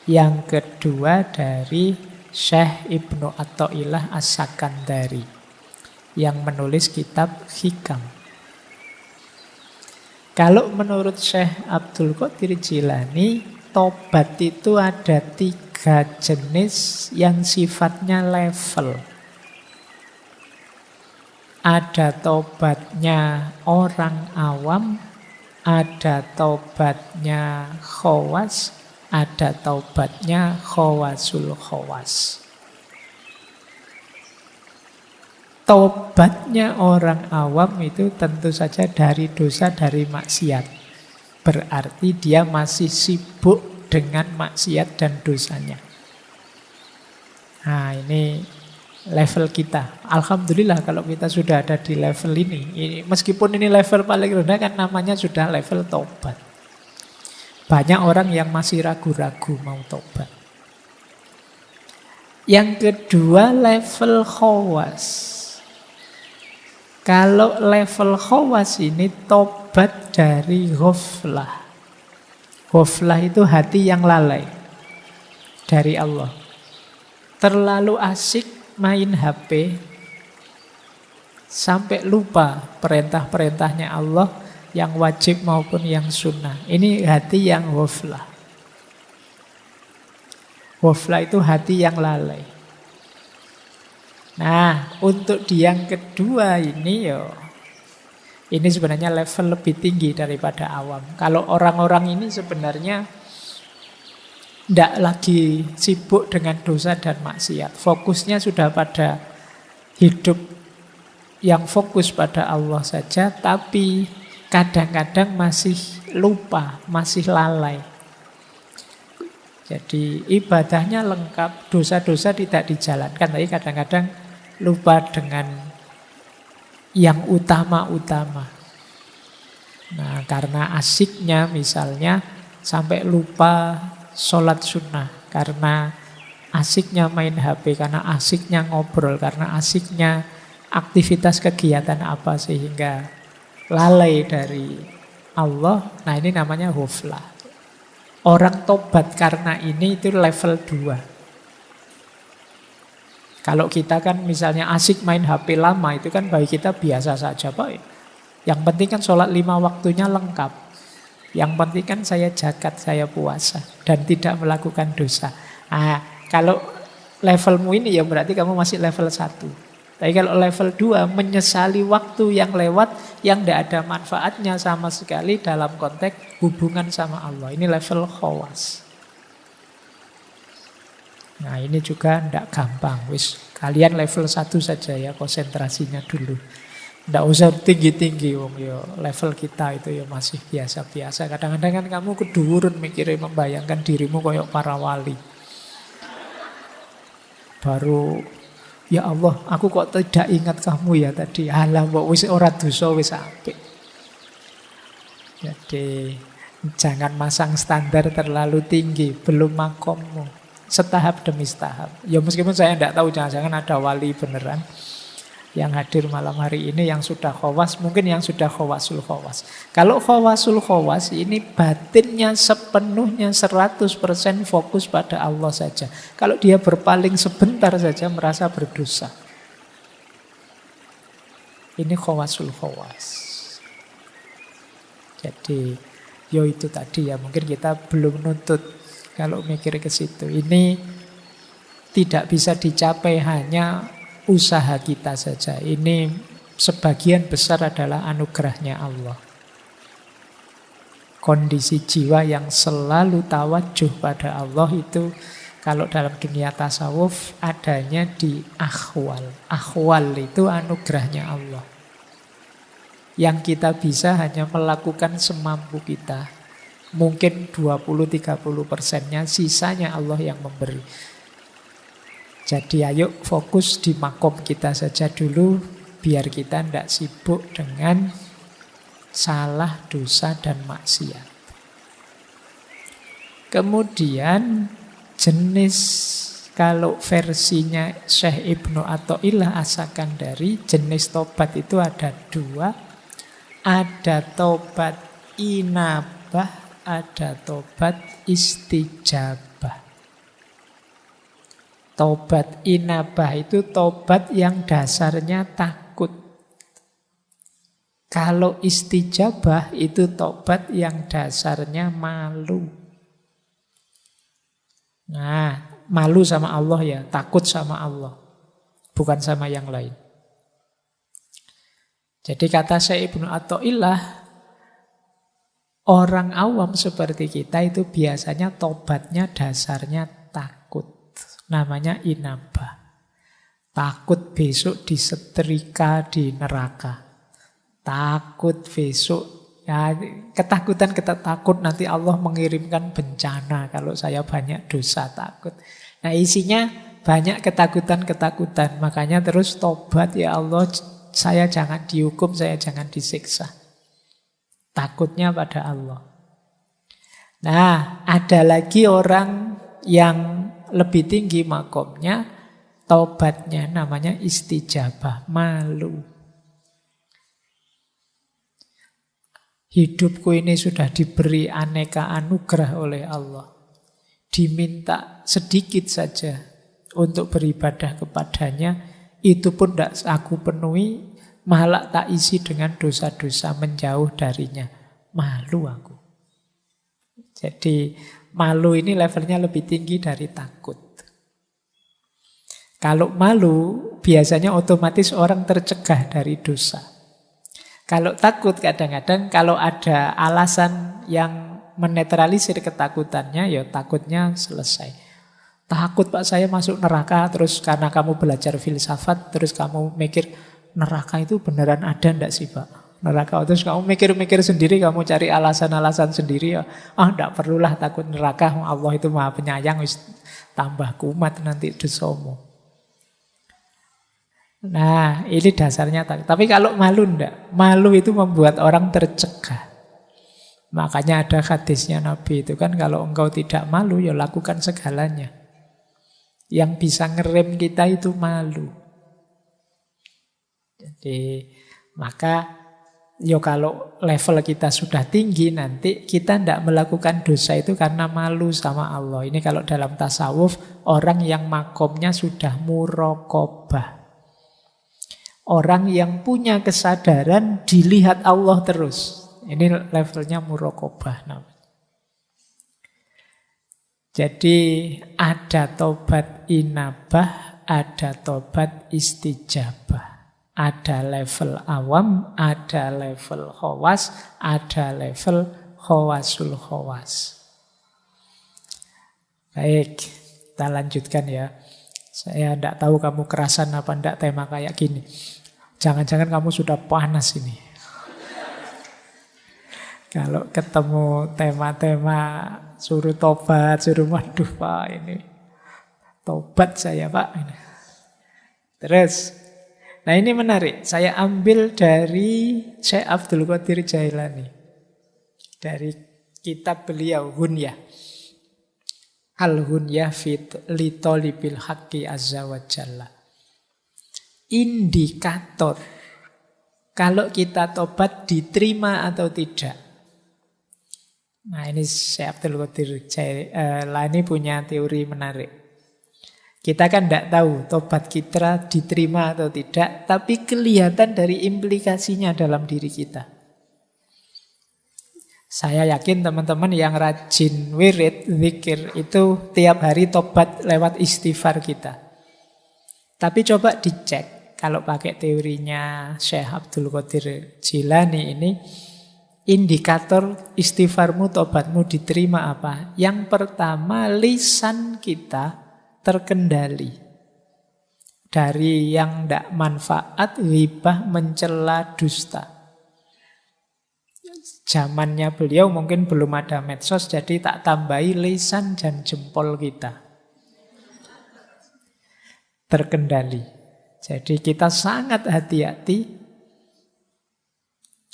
Yang kedua dari Syekh Ibnu Athaillah As-Sakandari yang menulis kitab Hikam. Kalau menurut Syekh Abdul Qadir Jilani, tobat itu ada 3 jenis yang sifatnya level. Ada tobatnya orang awam, ada tobatnya khawas, ada tobatnya khawasul khawas. Tobatnya orang awam itu tentu saja dari dosa, dari maksiat. Berarti dia masih sibuk dengan maksiat dan dosanya. Nah ini level kita. Alhamdulillah kalau kita sudah ada di level ini. Meskipun ini level paling rendah kan namanya sudah level tobat. Banyak orang yang masih ragu-ragu mau tobat. Yang kedua level khawas. Kalau level khawas ini tobat dari ghaflah. Ghaflah itu hati yang lalai dari Allah. Terlalu asik main HP sampai lupa perintah-perintahnya Allah yang wajib maupun yang sunnah. Ini hati yang ghaflah. Ghaflah itu hati yang lalai. Nah, untuk di yang kedua ini ini sebenarnya level lebih tinggi daripada awam. Kalau orang-orang ini sebenarnya tidak lagi sibuk dengan dosa dan maksiat. Fokusnya sudah pada hidup yang fokus pada Allah saja, tapi kadang-kadang masih lupa, masih lalai. Jadi ibadahnya lengkap, dosa-dosa tidak dijalankan, tapi kadang-kadang lupa dengan yang utama-utama. Nah, karena asiknya misalnya sampai lupa sholat sunnah, karena asiknya main HP, karena asiknya ngobrol, karena asiknya aktivitas kegiatan apa sehingga lalai dari Allah. Nah, ini namanya ghaflah. Orang tobat karena ini itu level 2. Kalau kita kan misalnya asik main HP lama, itu kan bagi kita biasa saja, Pak. Yang penting kan sholat 5 waktunya lengkap. Yang penting kan saya zakat, saya puasa, dan tidak melakukan dosa. Kalau levelmu ini ya berarti kamu masih level 1. Tapi kalau level 2, menyesali waktu yang lewat, yang tidak ada manfaatnya sama sekali dalam konteks hubungan sama Allah. Ini level khawas. Nah, ini juga tidak gampang. Kalian level 1 saja ya, konsentrasinya dulu. Tidak usah tinggi-tinggi, level kita itu ya masih biasa-biasa. Kadang-kadang kan kamu kedurun mikirin, membayangkan dirimu kayak para wali. Baru, ya Allah, aku kok tidak ingat kamu ya tadi. Alah, wis ora dosa wis apik. Jadi jangan masang standar terlalu tinggi, belum makommu. Setahap demi setahap. Ya meskipun saya tidak tahu, jangan-jangan ada wali beneran yang hadir malam hari ini yang sudah khawas, mungkin yang sudah khawasul khawas. Kalau khawasul khawas ini batinnya sepenuhnya 100% fokus pada Allah saja. Kalau dia berpaling sebentar saja merasa berdosa. Ini khawasul khawas. Jadi itu tadi ya, mungkin kita belum nuntut kalau mikir ke situ. Ini tidak bisa dicapai hanya usaha kita saja. Ini sebagian besar adalah anugerahnya Allah. Kondisi jiwa yang selalu tawajuh pada Allah itu kalau dalam dunia tasawuf adanya di akhwal. Akhwal itu anugerahnya Allah. Yang kita bisa hanya melakukan semampu kita. Mungkin 20-30%-nya, sisanya Allah yang memberi. Jadi ayo fokus di makom kita saja dulu, biar kita tidak sibuk dengan salah, dosa, dan maksiat. Kemudian jenis, kalau versinya Syekh Ibnu Athaillah As-Sakandari, jenis tobat itu ada 2. Ada tobat inabah, ada tobat istijabah. Tobat inabah itu tobat yang dasarnya takut. Kalau istijabah itu tobat yang dasarnya malu. Nah, malu sama Allah ya, takut sama Allah, bukan sama yang lain. Jadi kata Syekh Ibnu Athaillah, orang awam seperti kita itu biasanya tobatnya dasarnya takut. Namanya inabah. Takut besok disetrika di neraka. Takut besok, ya ketakutan kita takut nanti Allah mengirimkan bencana kalau saya banyak dosa, takut. Nah isinya banyak ketakutan-ketakutan. Makanya terus tobat, ya Allah, saya jangan dihukum, saya jangan disiksa. Takutnya pada Allah. Nah, ada lagi orang yang lebih tinggi makomnya, tobatnya namanya istijabah, malu. Hidupku ini sudah diberi aneka anugerah oleh Allah. Diminta sedikit saja untuk beribadah kepadanya, itu pun tidak aku penuhi, malah tak isi dengan dosa-dosa, menjauh darinya. Malu aku. Jadi malu ini levelnya lebih tinggi dari takut. Kalau malu, biasanya otomatis orang tercegah dari dosa. Kalau takut kadang-kadang kalau ada alasan yang menetralisir ketakutannya, ya takutnya selesai. Takut Pak saya masuk neraka, terus karena kamu belajar filsafat, terus kamu mikir neraka itu beneran ada enggak sih Pak? Neraka, terus kamu mikir-mikir sendiri, kamu cari alasan-alasan sendiri, ya enggak perlulah takut neraka, Allah itu maha penyayang, wis tambah kumat nanti dosamu. Nah, ini dasarnya takut. Tapi kalau malu enggak, malu itu membuat orang tercegah. Makanya ada hadisnya Nabi itu kan, kalau engkau tidak malu, ya lakukan segalanya. Yang bisa ngerem kita itu malu. Jadi, maka ya kalau level kita sudah tinggi, nanti kita tidak melakukan dosa itu karena malu sama Allah. Ini kalau dalam tasawuf, orang yang makomnya sudah muraqabah. Orang yang punya kesadaran dilihat Allah terus. Ini levelnya muraqabah namanya. Jadi ada tobat inabah, ada tobat istijabah. Ada level awam, ada level khawas, ada level khawasul khawas. Baik, kita lanjutkan ya. Saya tidak tahu kamu kerasan apa tidak tema kayak gini. Jangan-jangan kamu sudah panas ini. Kalau ketemu tema-tema suruh tobat, suruh waduh Pak ini. Tobat saya Pak. Terus, nah ini menarik. Saya ambil dari Syekh Abdul Qadir Jailani. Dari kitab beliau, Hunyah. Al-Hunyah fit li tolibil haqqi azza wa jalla. Indikator kalau kita tobat diterima atau tidak. Nah ini Syekh Abdul Qadir Jailani punya teori menarik. Kita kan tidak tahu tobat kita diterima atau tidak, tapi kelihatan dari implikasinya dalam diri kita. Saya yakin teman-teman yang rajin wirid, zikir itu tiap hari tobat lewat istighfar kita. Tapi coba dicek, kalau pakai teorinya Syekh Abdul Qadir Jailani ini, indikator istighfarmu, tobatmu diterima apa? Yang pertama, lisan kita terkendali. Dari yang tidak manfaat, ghibah, mencela, dusta. Zamannya beliau mungkin belum ada medsos, jadi tak tambahi lisan dan jempol kita. Terkendali. Jadi kita sangat hati-hati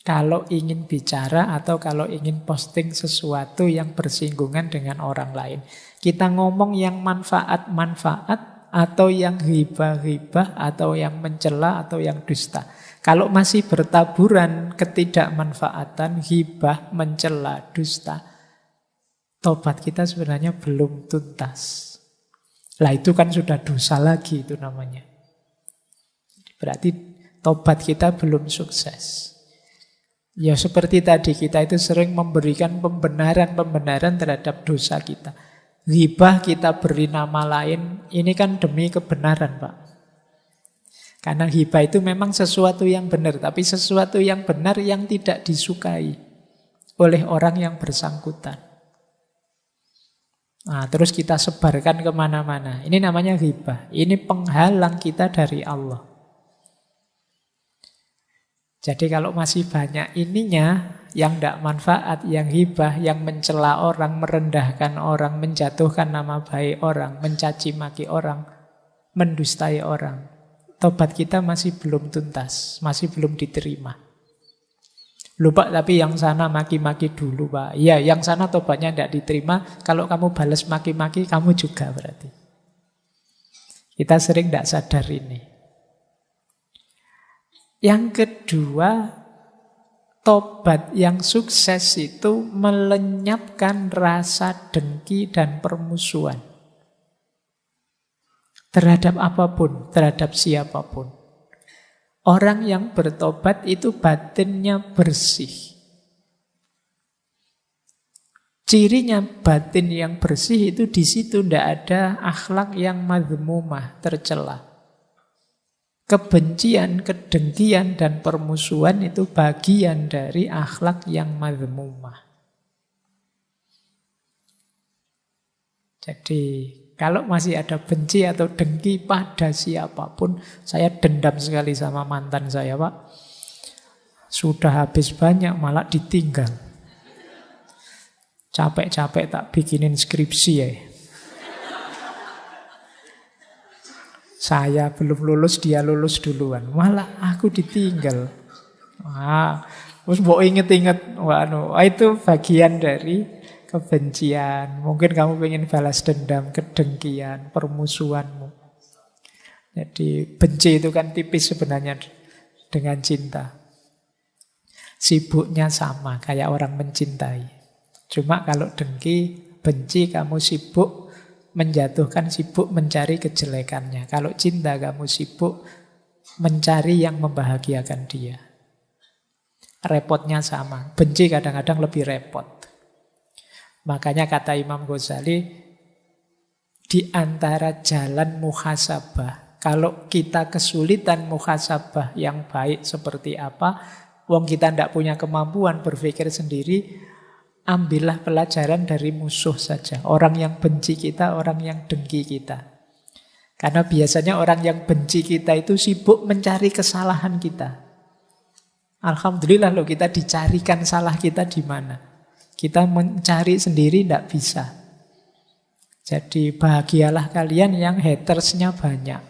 kalau ingin bicara atau kalau ingin posting sesuatu yang bersinggungan dengan orang lain. Kita ngomong yang manfaat-manfaat atau yang ghibah-ghibah atau yang mencela atau yang dusta. Kalau masih bertaburan ketidakmanfaatan, ghibah, mencela, dusta, tobat kita sebenarnya belum tuntas. Lah itu kan sudah dosa lagi itu namanya. Berarti tobat kita belum sukses. Ya seperti tadi kita itu sering memberikan pembenaran-pembenaran terhadap dosa kita. Ghibah kita beri nama lain, ini kan demi kebenaran Pak. Karena hibah itu memang sesuatu yang benar, tapi sesuatu yang benar yang tidak disukai oleh orang yang bersangkutan. Nah, terus kita sebarkan kemana-mana. Ini namanya hibah. Ini penghalang kita dari Allah. Jadi kalau masih banyak ininya, yang tidak manfaat, yang hibah, yang mencela orang, merendahkan orang, menjatuhkan nama baik orang, mencaci maki orang, mendustai orang. Tobat kita masih belum tuntas, masih belum diterima. Lupa tapi yang sana maki-maki dulu Pak. Iya, yang sana tobatnya tidak diterima. Kalau kamu balas maki-maki, kamu juga berarti. Kita sering tidak sadar ini. Yang kedua, tobat yang sukses itu melenyapkan rasa dengki dan permusuhan. Terhadap apapun, terhadap siapapun. Orang yang bertobat itu batinnya bersih. Cirinya batin yang bersih itu di situ tidak ada akhlak yang madhmumah, tercela. Kebencian, kedengkian, dan permusuhan itu bagian dari akhlak yang madhmumah. Jadi kalau masih ada benci atau dengki pada siapapun, saya dendam sekali sama mantan saya, Pak. Sudah habis banyak, malah ditinggal. Capek-capek tak bikinin skripsi ya. Saya belum lulus, dia lulus duluan. Malah aku ditinggal. Terus mau inget-inget, itu bagian dari kebencian. Mungkin kamu pengen balas dendam, kedengkian, permusuhanmu. Jadi benci itu kan tipis sebenarnya dengan cinta. Sibuknya sama, kayak orang mencintai. Cuma kalau dengki, benci, kamu sibuk menjatuhkan, sibuk mencari kejelekannya. Kalau cinta, kamu sibuk mencari yang membahagiakan dia. Repotnya sama. Benci kadang-kadang lebih repot. Makanya kata Imam Ghazali, di antara jalan muhasabah, kalau kita kesulitan muhasabah yang baik seperti apa, wong kita tidak punya kemampuan berpikir sendiri, ambillah pelajaran dari musuh saja. Orang yang benci kita, orang yang dengki kita. Karena biasanya orang yang benci kita itu sibuk mencari kesalahan kita. Alhamdulillah loh, kita dicarikan salah kita di mana. Kita mencari sendiri tidak bisa. Jadi bahagialah kalian yang hatersnya banyak.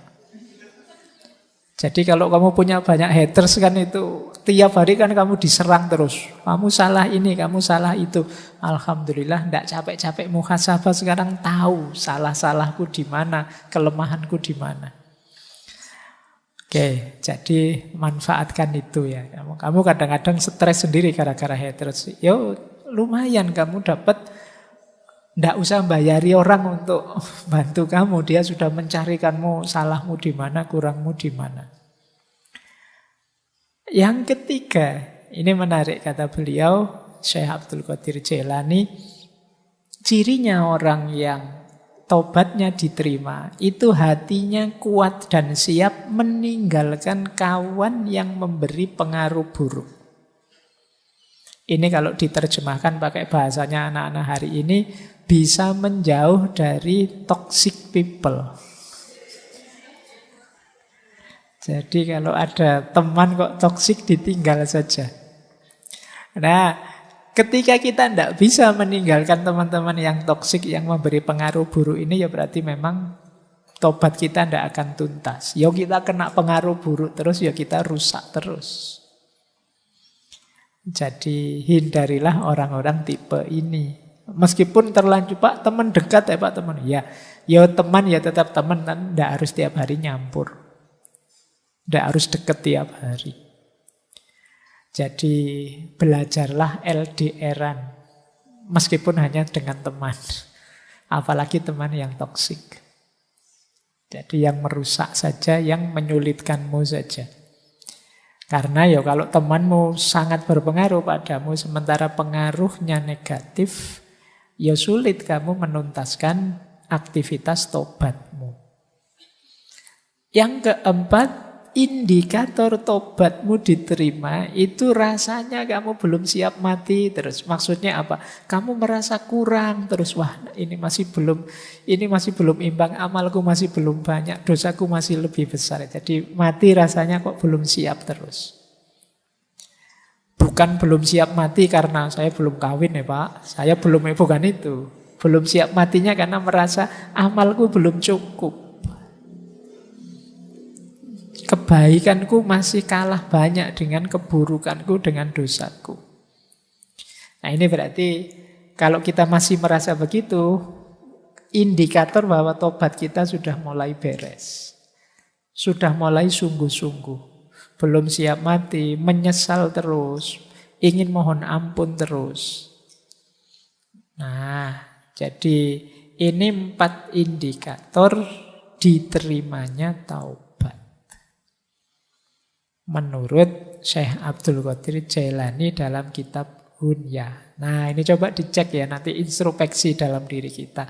Jadi kalau kamu punya banyak haters kan itu tiap hari kan kamu diserang terus. Kamu salah ini, kamu salah itu. Alhamdulillah tidak capek-capek muhasabah, sekarang tahu salah-salahku di mana, kelemahanku di mana. Oke, jadi manfaatkan itu ya. Kamu kadang-kadang stres sendiri gara-gara haters. Yo, lumayan kamu dapat, tidak usah bayari orang untuk bantu kamu. Dia sudah mencarikanmu salahmu di mana, kurangmu di mana. Yang ketiga, ini menarik kata beliau, Syekh Abdul Qadir Jailani, cirinya orang yang tobatnya diterima, itu hatinya kuat dan siap meninggalkan kawan yang memberi pengaruh buruk. Ini kalau diterjemahkan pakai bahasanya anak-anak hari ini, bisa menjauh dari toxic people. Jadi kalau ada teman kok toksik, ditinggal saja. Nah, ketika kita tidak bisa meninggalkan teman-teman yang toksik, yang memberi pengaruh buruk ini, ya berarti memang tobat kita tidak akan tuntas. Ya kita kena pengaruh buruk terus, ya kita rusak terus. Jadi hindarilah orang-orang tipe ini. Meskipun terlanjur, Pak, teman dekat ya Pak, teman. Ya teman ya tetap teman, kan tidak harus tiap hari nyampur. Tidak harus dekat tiap hari. Jadi belajarlah LDR-an. Meskipun hanya dengan teman. Apalagi teman yang toksik. Jadi yang merusak saja, yang menyulitkanmu saja. Karena ya kalau temanmu sangat berpengaruh padamu, sementara pengaruhnya negatif, ya sulit kamu menuntaskan aktivitas tobatmu. Yang keempat, indikator tobatmu diterima itu rasanya kamu belum siap mati terus. Maksudnya apa? Kamu merasa kurang terus. Wah, ini masih belum imbang, amalku masih belum banyak, dosaku masih lebih besar. Jadi mati rasanya kok belum siap terus. Bukan belum siap mati karena saya belum kawin ya Pak. Saya belum, bukan itu. Belum siap matinya karena merasa amalku belum cukup. kebaikanku masih kalah banyak dengan keburukanku, dengan dosaku. Nah ini berarti kalau kita masih merasa begitu, indikator bahwa tobat kita sudah mulai beres. Sudah mulai sungguh-sungguh. Belum siap mati, menyesal terus, ingin mohon ampun terus. Nah, jadi ini 4 indikator diterimanya taubat. Menurut Syekh Abdul Qadir Jailani dalam kitab Hunya. Nah, ini coba dicek ya, nanti introspeksi dalam diri kita.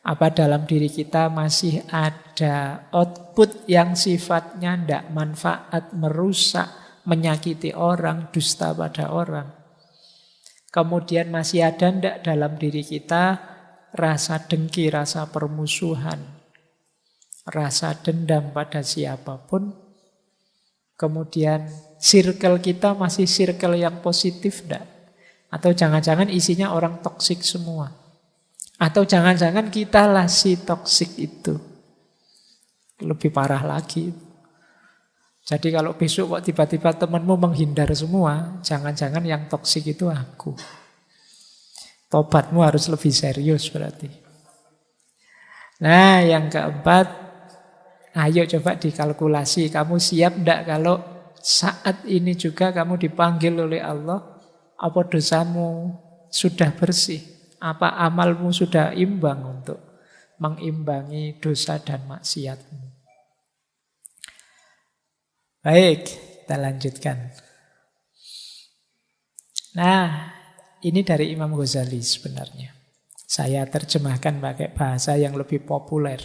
Apa dalam diri kita masih ada output yang sifatnya tidak manfaat, merusak, menyakiti orang, dusta pada orang. Kemudian masih ada tidak dalam diri kita rasa dengki, rasa permusuhan, rasa dendam pada siapapun. Kemudian circle kita masih circle yang positif tidak? Atau jangan-jangan isinya orang toksik semua. Atau jangan-jangan kita lah si toksik itu. Lebih parah lagi. Jadi kalau besok kok tiba-tiba temanmu menghindar semua, jangan-jangan yang toksik itu aku. Tobatmu harus lebih serius berarti. Nah yang keempat, ayo coba dikalkulasi. Kamu siap enggak kalau saat ini juga kamu dipanggil oleh Allah? Apa dosamu sudah bersih? Apa amalmu sudah imbang untuk mengimbangi dosa dan maksiatmu? Baik, kita lanjutkan. Nah, ini dari Imam Ghazali sebenarnya. Saya terjemahkan pakai bahasa yang lebih populer.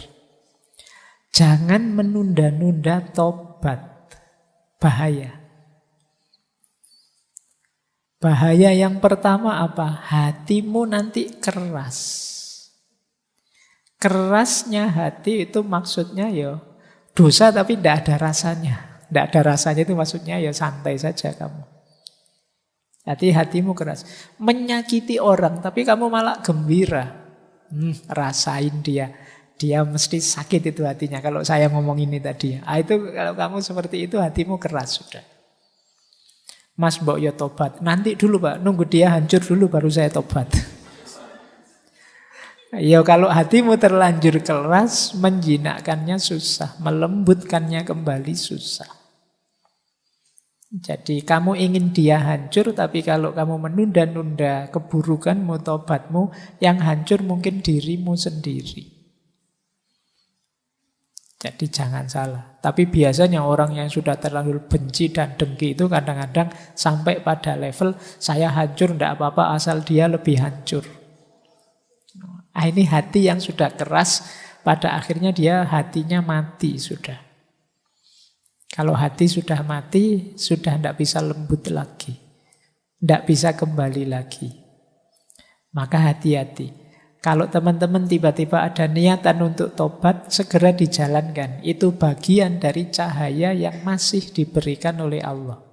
Jangan menunda-nunda tobat. Bahaya. Bahaya yang pertama apa? Hatimu nanti keras. Kerasnya hati itu maksudnya ya dosa tapi tidak ada rasanya. Tidak ada rasanya itu maksudnya ya santai saja kamu. Jadi hatimu keras. Menyakiti orang tapi kamu malah gembira. Rasain dia. Dia mesti sakit itu hatinya kalau saya ngomong ini tadi. Itu kalau kamu seperti itu hatimu keras sudah. Mas mbok ya tobat. Nanti dulu Pak, nunggu dia hancur dulu baru saya tobat. Ya kalau hatimu terlanjur keras, menjinakkannya susah, melembutkannya kembali susah. Jadi kamu ingin dia hancur, tapi kalau kamu menunda-nunda keburukanmu, tobatmu, yang hancur mungkin dirimu sendiri. Jadi jangan salah. Tapi biasanya orang yang sudah terlalu benci dan dengki itu kadang-kadang sampai pada level saya hancur tidak apa-apa asal dia lebih hancur. Ini hati yang sudah keras, pada akhirnya dia hatinya mati sudah. Kalau hati sudah mati, sudah tidak bisa lembut lagi. Tidak bisa kembali lagi. Maka hati-hati. Kalau teman-teman tiba-tiba ada niatan untuk tobat, segera dijalankan. Itu bagian dari cahaya yang masih diberikan oleh Allah.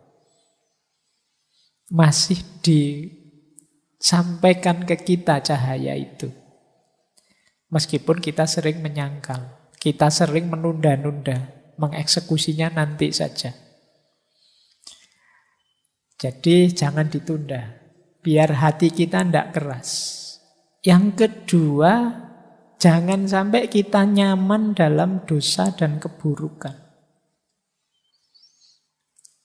Masih disampaikan ke kita cahaya itu. Meskipun kita sering menyangkal, kita sering menunda-nunda, mengeksekusinya nanti saja. Jadi jangan ditunda, biar hati kita tidak keras. Yang kedua, jangan sampai kita nyaman dalam dosa dan keburukan.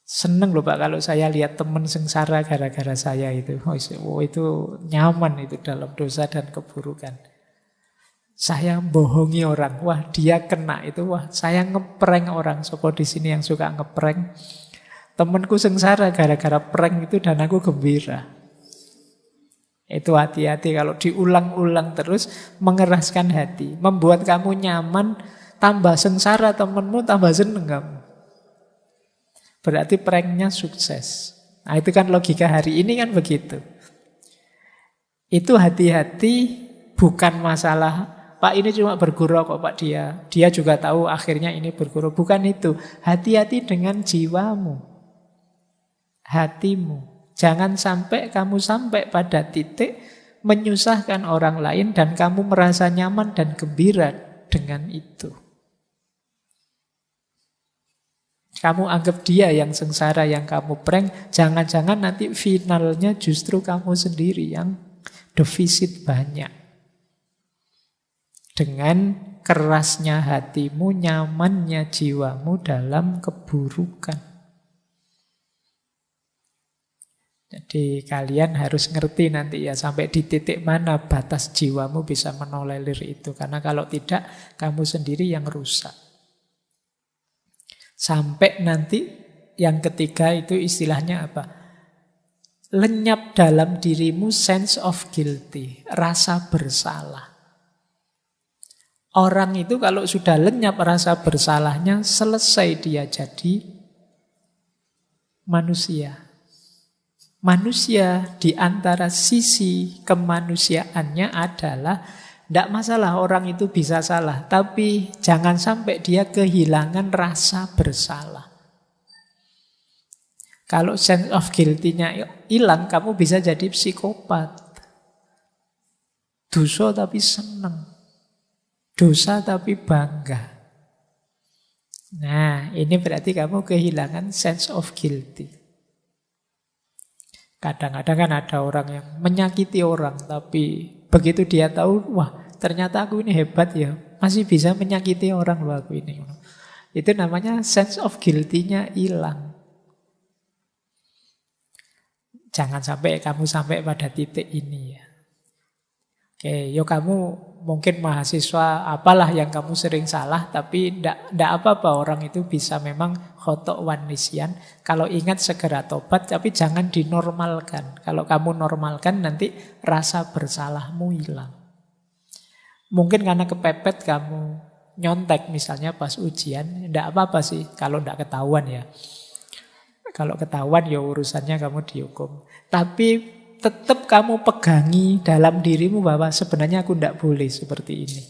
Seneng loh Pak kalau saya lihat teman sengsara gara-gara saya itu. Oh itu nyaman itu dalam dosa dan keburukan. Saya bohongi orang, wah dia kena itu, wah saya ngeprank orang. Sopo di sini yang suka ngeprank. Temanku sengsara gara-gara prank itu dan aku gembira. Itu hati-hati kalau diulang-ulang terus mengeraskan hati. Membuat kamu nyaman, tambah sengsara temenmu, tambah seneng kamu. Berarti pranknya sukses. Nah itu kan logika hari ini kan begitu. Itu hati-hati bukan masalah, Pak ini cuma bergurau kok Pak dia. Dia juga tahu akhirnya ini bergurau. Bukan itu. Hati-hati dengan jiwamu. Hatimu. Jangan sampai kamu sampai pada titik menyusahkan orang lain dan kamu merasa nyaman dan gembira dengan itu. Kamu anggap dia yang sengsara, yang kamu prank. Jangan-jangan nanti finalnya justru kamu sendiri yang defisit banyak. Dengan kerasnya hatimu, nyamannya jiwamu dalam keburukan. Jadi kalian harus ngerti nanti ya sampai di titik mana batas jiwamu bisa menolerir itu. Karena kalau tidak, kamu sendiri yang rusak. Sampai nanti yang ketiga itu istilahnya apa? Lenyap dalam dirimu sense of guilty, rasa bersalah. Orang itu kalau sudah lenyap rasa bersalahnya, selesai dia jadi manusia. Manusia di antara sisi kemanusiaannya adalah tidak masalah orang itu bisa salah, tapi jangan sampai dia kehilangan rasa bersalah. Kalau sense of guilty-nya hilang, kamu bisa jadi psikopat. Dosa tapi senang. Dosa tapi bangga. Nah, ini berarti kamu kehilangan sense of guilty. Kadang-kadang kan ada orang yang menyakiti orang, tapi begitu dia tahu, wah ternyata aku ini hebat ya, masih bisa menyakiti orang loh aku ini. Itu namanya sense of guilty-nya hilang. Jangan sampai kamu sampai pada titik ini ya. Oke, yo kamu mungkin mahasiswa apalah yang kamu sering salah, tapi ndak apa-apa orang itu bisa memang khotok wan nisyan. Kalau ingat segera tobat, tapi jangan dinormalkan. Kalau kamu normalkan nanti rasa bersalahmu hilang. Mungkin karena kepepet kamu nyontek misalnya pas ujian, ndak apa-apa sih kalau ndak ketahuan ya. Kalau ketahuan ya urusannya kamu dihukum. Tapi tetap kamu pegangi dalam dirimu bahwa sebenarnya aku tidak boleh seperti ini.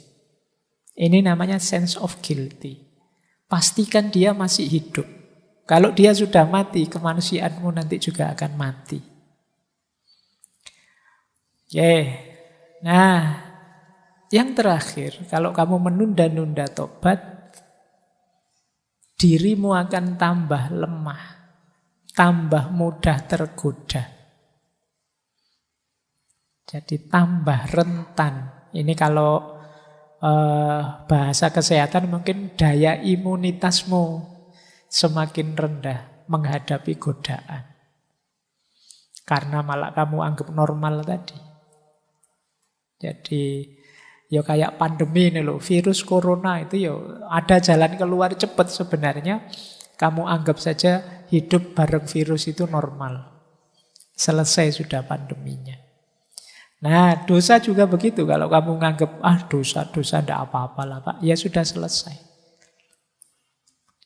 Ini namanya sense of guilty. Pastikan dia masih hidup. Kalau dia sudah mati, kemanusiaanmu nanti juga akan mati. Oke. Nah, yang terakhir, kalau kamu menunda-nunda tobat, dirimu akan tambah lemah, tambah mudah tergoda. Jadi tambah rentan. Ini kalau bahasa kesehatan mungkin daya imunitasmu semakin rendah menghadapi godaan. Karena malah kamu anggap normal tadi. Jadi ya kayak pandemi ini loh, virus corona itu ya ada jalan keluar cepat sebenarnya. Kamu anggap saja hidup bareng virus itu normal. Selesai sudah pandeminya. Nah, dosa juga begitu. Kalau kamu nganggap, dosa tidak apa-apa lah Pak, ya sudah selesai.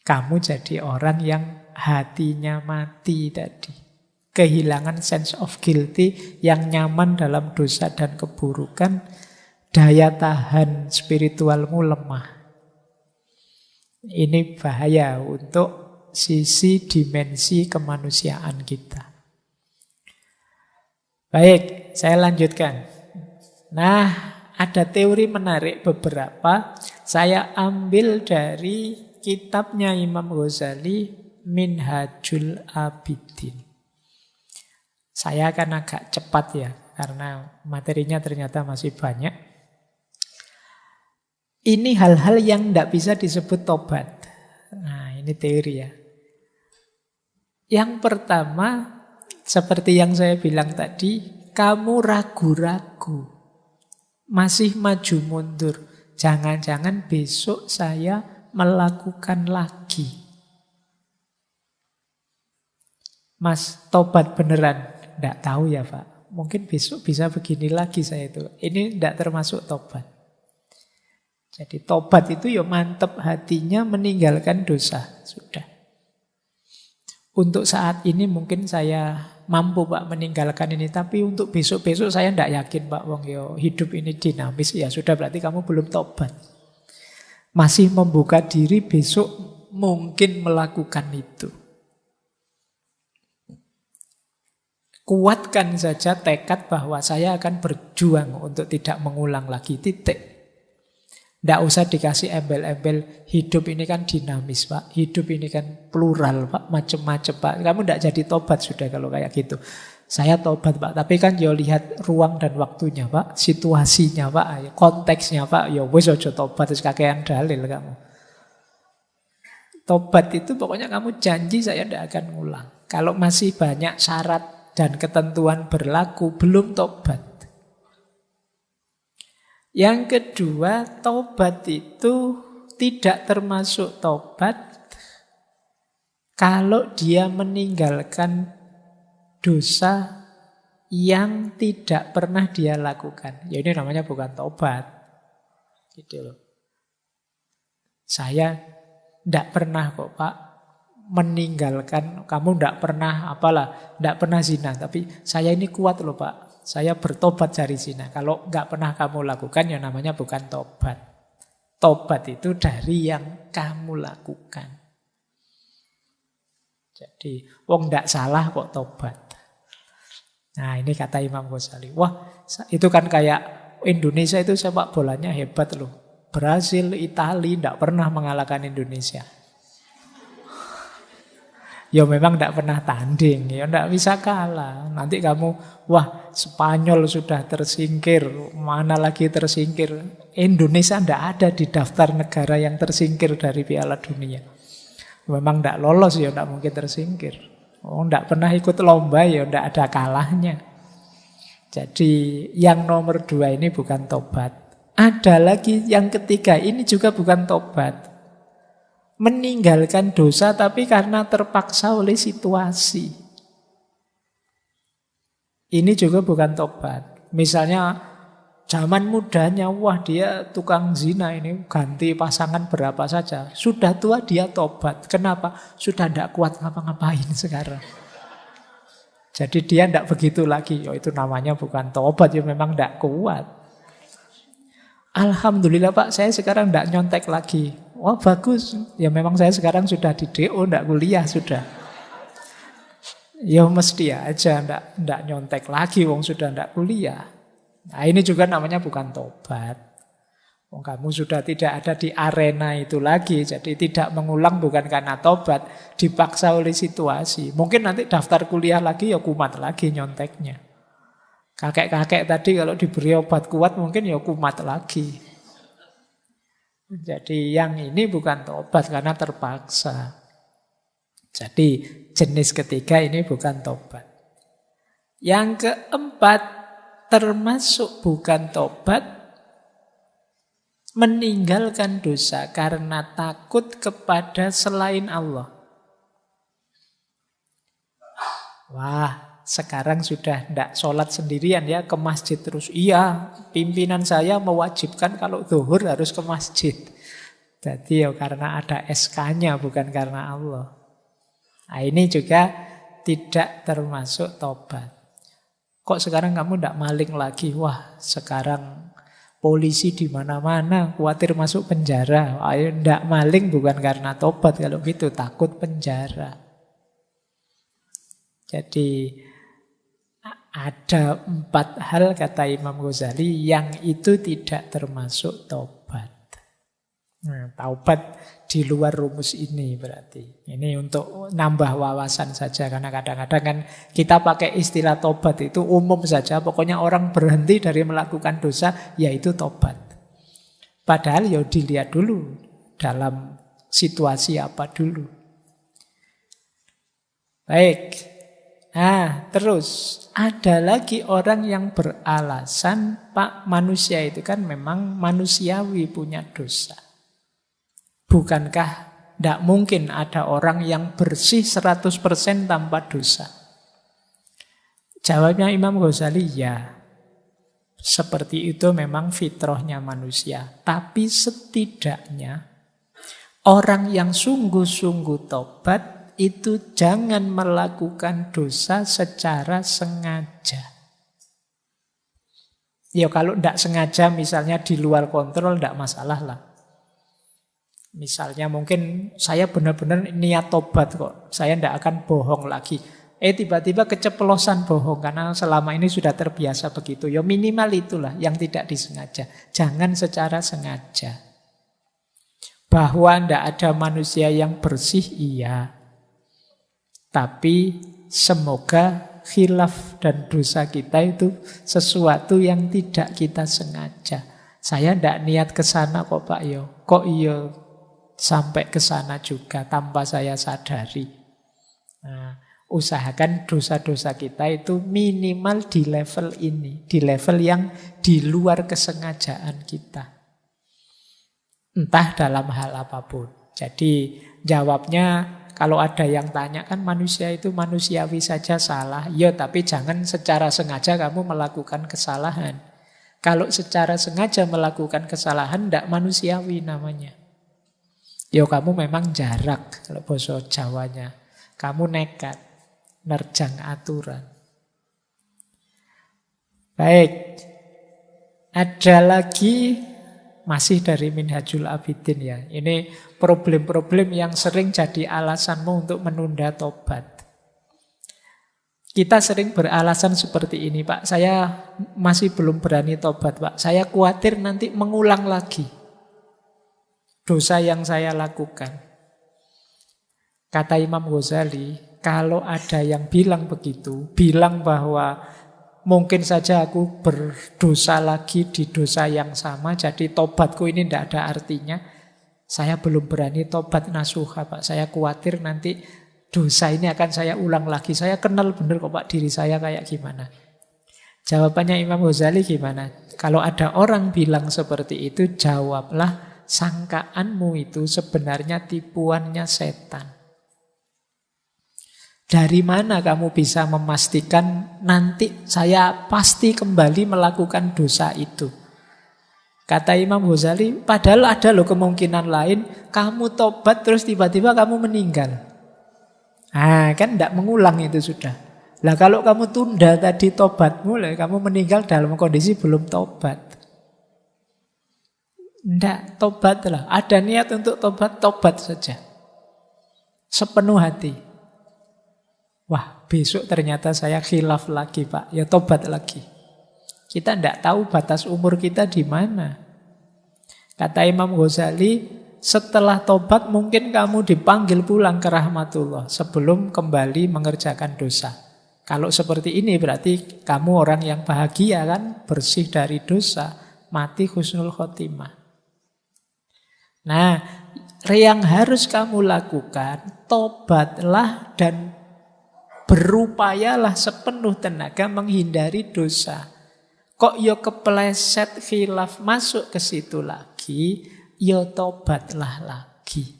Kamu jadi orang yang hatinya mati tadi. Kehilangan sense of guilty, yang nyaman dalam dosa dan keburukan, daya tahan spiritualmu lemah. Ini bahaya untuk sisi dimensi kemanusiaan kita. Baik, saya lanjutkan. Nah, ada teori menarik beberapa. Saya ambil dari kitabnya Imam Ghazali, Minhajul Abidin. Saya akan agak cepat ya, karena materinya ternyata masih banyak. Ini hal-hal yang tidak bisa disebut tobat. Nah, ini teori ya. Yang pertama, seperti yang saya bilang tadi, kamu ragu-ragu, masih maju mundur. Jangan-jangan besok saya melakukan lagi. Mas, tobat beneran? Tidak tahu ya Pak. Mungkin besok bisa begini lagi saya itu. Ini tidak termasuk tobat. Jadi tobat itu ya mantep hatinya meninggalkan dosa. Sudah. Untuk saat ini mungkin saya mampu Pak meninggalkan ini, tapi untuk besok-besok saya tidak yakin Pak. Wong yo hidup ini dinamis, ya sudah berarti kamu belum tobat. Masih membuka diri besok mungkin melakukan itu. Kuatkan saja tekad bahwa saya akan berjuang untuk tidak mengulang lagi, titik. Tidak usah dikasih embel-embel. Hidup ini kan dinamis, Pak. Hidup ini kan plural, Pak. Macam-macam, Pak. Kamu tidak jadi tobat sudah kalau kayak gitu. Saya tobat, Pak. Tapi kan yo lihat ruang dan waktunya, Pak. Situasinya, Pak. Konteksnya, Pak. Yo wis ojo tobat. Terus kakean dalil kamu. Tobat itu pokoknya kamu janji saya tidak akan ngulang. Kalau masih banyak syarat dan ketentuan berlaku, belum tobat. Yang kedua, tobat itu tidak termasuk tobat kalau dia meninggalkan dosa yang tidak pernah dia lakukan. Ya ini namanya bukan tobat. Gitu loh. Saya tidak pernah kok, Pak, meninggalkan, kamu tidak pernah apalah, tidak pernah zina, tapi saya ini kuat loh, Pak. Saya bertobat dari zina. Kalau nggak pernah kamu lakukan, ya namanya bukan tobat. Tobat itu dari yang kamu lakukan. Jadi, wong nggak salah kok tobat. Nah, ini kata Imam Ghazali. Wah, itu kan kayak Indonesia itu sepak bolanya hebat loh. Brasil, Italia nggak pernah mengalahkan Indonesia. Ya memang tidak pernah tanding, ya tidak bisa kalah. Nanti kamu, wah Spanyol sudah tersingkir, mana lagi tersingkir. Indonesia tidak ada di daftar negara yang tersingkir dari Piala Dunia. Memang tidak lolos, ya tidak mungkin tersingkir. Oh, tidak pernah ikut lomba, ya tidak ada kalahnya. Jadi yang nomor 2 ini bukan tobat. Ada lagi yang ketiga, ini juga bukan tobat. Meninggalkan dosa tapi karena terpaksa oleh situasi. Ini juga bukan tobat. Misalnya zaman mudanya, wah dia tukang zina ini, ganti pasangan berapa saja. Sudah tua dia tobat. Kenapa? Sudah tidak kuat ngapa-ngapain sekarang. Jadi dia tidak begitu lagi. Oh, itu namanya bukan tobat, ya memang tidak kuat. Alhamdulillah Pak, saya sekarang tidak nyontek lagi. Wah bagus, ya memang saya sekarang sudah di DO, tidak kuliah sudah. Ya mesti aja, tidak nyontek lagi, wong sudah tidak kuliah. Nah ini juga namanya bukan tobat. Wong kamu sudah tidak ada di arena itu lagi, jadi tidak mengulang bukan karena tobat, dipaksa oleh situasi. Mungkin nanti daftar kuliah lagi, ya kumat lagi nyonteknya. Kakek-kakek tadi kalau diberi obat kuat mungkin ya kumat lagi. Jadi yang ini bukan tobat karena terpaksa. Jadi jenis ketiga ini bukan tobat. Yang keempat termasuk bukan tobat, meninggalkan dosa karena takut kepada selain Allah. Wah, sekarang sudah tidak sholat sendirian ya, ke masjid terus. Iya, pimpinan saya mewajibkan kalau zuhur harus ke masjid. Jadi ya karena ada SK-nya, bukan karena Allah. Nah ini juga tidak termasuk tobat. Kok sekarang kamu tidak maling lagi? Wah, sekarang polisi di mana-mana, khawatir masuk penjara. Ayo tidak maling bukan karena tobat, kalau gitu takut penjara. Jadi ada 4 hal kata Imam Ghazali yang itu tidak termasuk tobat. Nah, taubat di luar rumus ini berarti. Ini untuk nambah wawasan saja, karena kadang-kadang kan kita pakai istilah tobat itu umum saja. Pokoknya orang berhenti dari melakukan dosa, yaitu tobat. Padahal ya dilihat dulu dalam situasi apa dulu. Baik. Nah, terus ada lagi orang yang beralasan, Pak, manusia itu kan memang manusiawi punya dosa. Bukankah tidak mungkin ada orang yang bersih 100% tanpa dosa? Jawabnya Imam Ghazali, ya. Seperti itu memang fitrahnya manusia. Tapi setidaknya orang yang sungguh-sungguh tobat itu jangan melakukan dosa secara sengaja. Ya kalau tidak sengaja misalnya di luar kontrol tidak masalah lah. Misalnya mungkin saya benar-benar niat tobat kok. Saya tidak akan bohong lagi. Tiba-tiba keceplosan bohong karena selama ini sudah terbiasa begitu. Ya minimal itulah yang tidak disengaja. Jangan secara sengaja. Bahwa tidak ada manusia yang bersih, iya. Tapi semoga khilaf dan dosa kita itu sesuatu yang tidak kita sengaja. Saya tidak niat ke sana kok Pak Yo. Kok iya sampai ke sana juga tanpa saya sadari. Nah, usahakan dosa-dosa kita itu minimal di level ini. Di level yang di luar kesengajaan kita. Entah dalam hal apapun. Jadi jawabnya kalau ada yang tanya kan manusia itu manusiawi saja salah. Ya tapi jangan secara sengaja kamu melakukan kesalahan. Kalau secara sengaja melakukan kesalahan tidak manusiawi namanya. Ya kamu memang jarak kalau bahasa Jawanya. Kamu nekat, nerjang aturan. Baik. Ada lagi masih dari Minhajul Abidin ya. Ini problem-problem yang sering jadi alasanmu untuk menunda tobat. Kita sering beralasan seperti ini, Pak. Saya masih belum berani tobat, Pak. Saya khawatir nanti mengulang lagi dosa yang saya lakukan. Kata Imam Ghazali, kalau ada yang bilang begitu, bilang bahwa mungkin saja aku berdosa lagi di dosa yang sama, jadi tobatku ini tidak ada artinya. Saya belum berani tobat nasuha, Pak. Saya khawatir nanti dosa ini akan saya ulang lagi. Saya kenal benar kok Pak diri saya kayak gimana. Jawabannya Imam Ghazali gimana? Kalau ada orang bilang seperti itu, jawablah, sangkaanmu itu sebenarnya tipuannya setan. Dari mana kamu bisa memastikan nanti saya pasti kembali melakukan dosa itu? Kata Imam Ghazali, padahal ada loh kemungkinan lain, kamu tobat terus tiba-tiba kamu meninggal. Ah, kan tidak mengulang itu sudah. Lah kalau kamu tunda tadi tobatmu, kamu meninggal dalam kondisi belum tobat. Tidak, tobatlah. Ada niat untuk tobat, tobat saja. Sepenuh hati. Wah, besok ternyata saya khilaf lagi, Pak. Ya tobat lagi. Kita tidak tahu batas umur kita di mana. Kata Imam Ghazali, setelah tobat mungkin kamu dipanggil pulang ke rahmatullah sebelum kembali mengerjakan dosa. Kalau seperti ini berarti kamu orang yang bahagia kan, bersih dari dosa, mati husnul khotimah. Nah, yang harus kamu lakukan, tobatlah dan berupayalah sepenuh tenaga menghindari dosa. Kok yo kepleset khilaf masuk ke situ lagi, yo tobatlah lagi.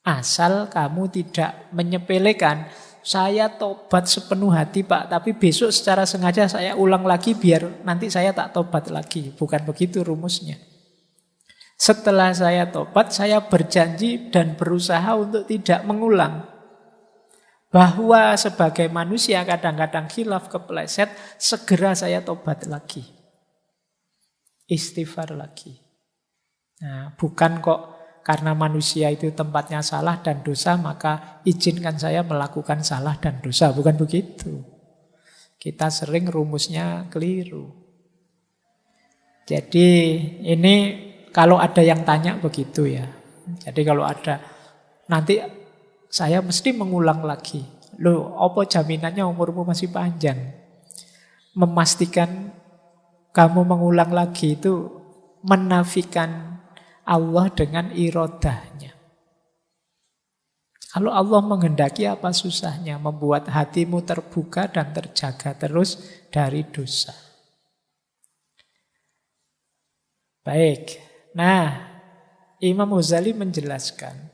Asal kamu tidak menyepelekan, saya tobat sepenuh hati Pak, tapi besok secara sengaja saya ulang lagi biar nanti saya tak tobat lagi. Bukan begitu rumusnya. Setelah saya tobat, saya berjanji dan berusaha untuk tidak mengulang. Bahwa sebagai manusia kadang-kadang khilaf kepleset, segera saya tobat lagi. Istighfar lagi. Nah, bukan kok karena manusia itu tempatnya salah dan dosa, maka izinkan saya melakukan salah dan dosa. Bukan begitu. Kita sering rumusnya keliru. Jadi ini kalau ada yang tanya begitu ya. Jadi kalau ada, nanti saya mesti mengulang lagi. Loh, apa jaminannya umurmu masih panjang? Memastikan kamu mengulang lagi itu menafikan Allah dengan irodahnya. Kalau Allah menghendaki apa susahnya? Membuat hatimu terbuka dan terjaga terus dari dosa. Baik. Nah, Imam Ghazali menjelaskan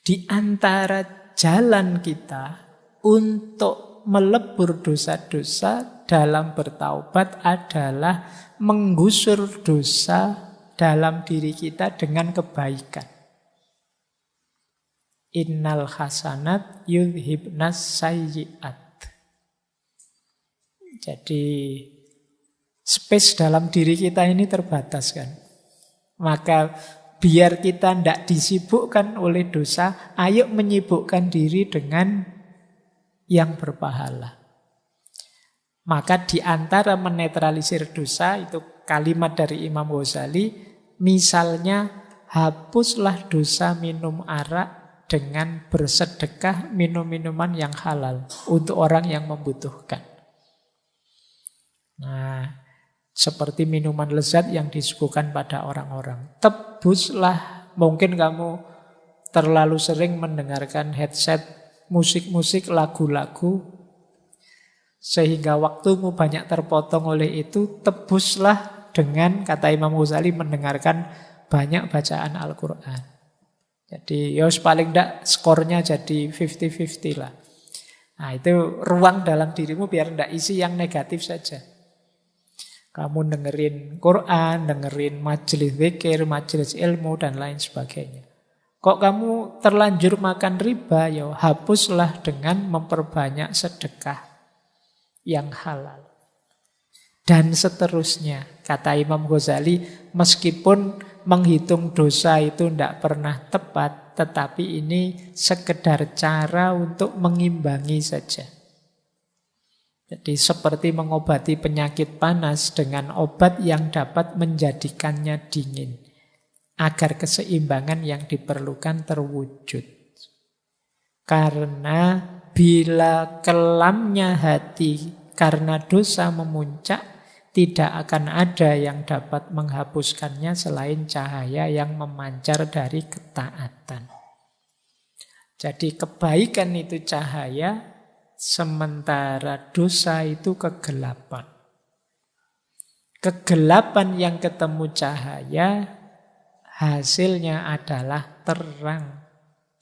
di antara jalan kita untuk melebur dosa-dosa dalam bertaubat adalah menggusur dosa dalam diri kita dengan kebaikan. Innal hasanat yudhibnas sayyi'at. Jadi space dalam diri kita ini terbatas kan. Maka biar kita tidak disibukkan oleh dosa, ayo menyibukkan diri dengan yang berpahala. Maka di antara menetralisir dosa, itu kalimat dari Imam Ghazali, misalnya hapuslah dosa minum arak dengan bersedekah minum minuman yang halal untuk orang yang membutuhkan. Nah, seperti minuman lezat yang disuguhkan pada orang-orang. Tebuslah, mungkin kamu terlalu sering mendengarkan headset musik-musik, lagu-lagu, sehingga waktumu banyak terpotong oleh itu. Tebuslah dengan, kata Imam Ghazali, mendengarkan banyak bacaan Al-Quran. Jadi ya paling tidak skornya jadi 50-50 lah. Nah itu ruang dalam dirimu biar tidak isi yang negatif saja. Kamu dengerin Quran, dengerin majelis zikir, majelis ilmu, dan lain sebagainya. Kok kamu terlanjur makan riba, ya hapuslah dengan memperbanyak sedekah yang halal. Dan seterusnya, kata Imam Ghazali, meskipun menghitung dosa itu tidak pernah tepat, tetapi ini sekedar cara untuk mengimbangi saja. Jadi seperti mengobati penyakit panas dengan obat yang dapat menjadikannya dingin, agar keseimbangan yang diperlukan terwujud. Karena bila kelamnya hati karena dosa memuncak, tidak akan ada yang dapat menghapuskannya selain cahaya yang memancar dari ketaatan. Jadi kebaikan itu cahaya, sementara dosa itu kegelapan. Kegelapan yang ketemu cahaya, hasilnya adalah terang.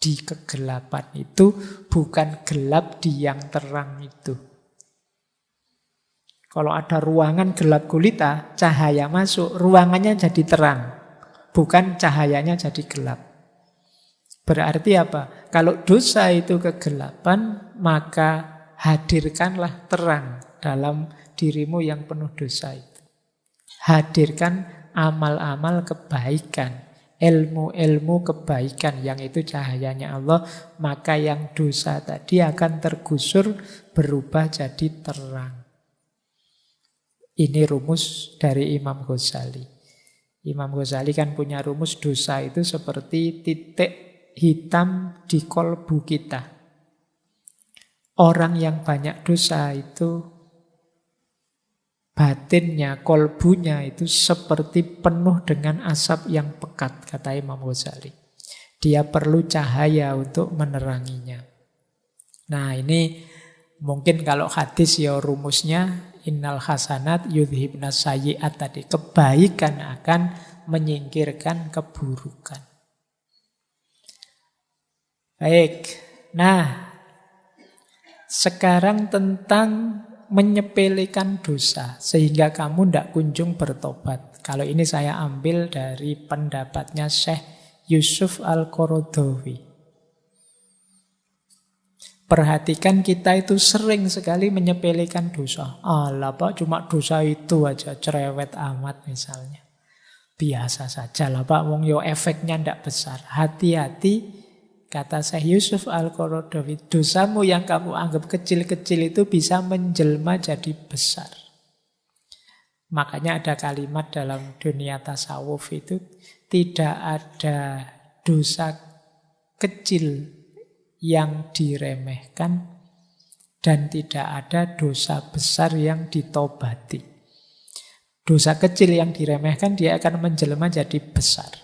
Di kegelapan itu bukan gelap di yang terang itu. Kalau ada ruangan gelap gulita, cahaya masuk, ruangannya jadi terang. Bukan cahayanya jadi gelap. Berarti apa? Kalau dosa itu kegelapan, maka hadirkanlah terang dalam dirimu yang penuh dosa itu. Hadirkan amal-amal kebaikan, ilmu-ilmu kebaikan, yang itu cahayanya Allah, maka yang dosa tadi akan tergusur, berubah jadi terang. Ini rumus dari Imam Ghazali. Imam Ghazali kan punya rumus dosa itu seperti titik hitam di kolbu kita. Orang yang banyak dosa itu batinnya, kolbunya itu seperti penuh dengan asap yang pekat, kata Imam Ghazali. Dia perlu cahaya untuk meneranginya. Nah ini mungkin kalau hadis ya rumusnya innal hasanat yudhibnas sayyi'at tadi. Kebaikan akan menyingkirkan keburukan. Baik, nah sekarang tentang menyepelekan dosa sehingga kamu tidak kunjung bertobat. Kalau ini saya ambil dari pendapatnya Syekh Yusuf Al-Qaradawi. Perhatikan kita itu sering sekali menyepelekan dosa. Alah Pak, cuma dosa itu aja, cerewet amat misalnya. Biasa saja lah Pak, wong yo efeknya ndak besar. Hati-hati, kata Syekh Yusuf Al-Qaradawi, dosamu yang kamu anggap kecil-kecil itu bisa menjelma jadi besar. Makanya ada kalimat dalam dunia tasawuf itu, tidak ada dosa kecil yang diremehkan dan tidak ada dosa besar yang ditobati. Dosa kecil yang diremehkan dia akan menjelma jadi besar.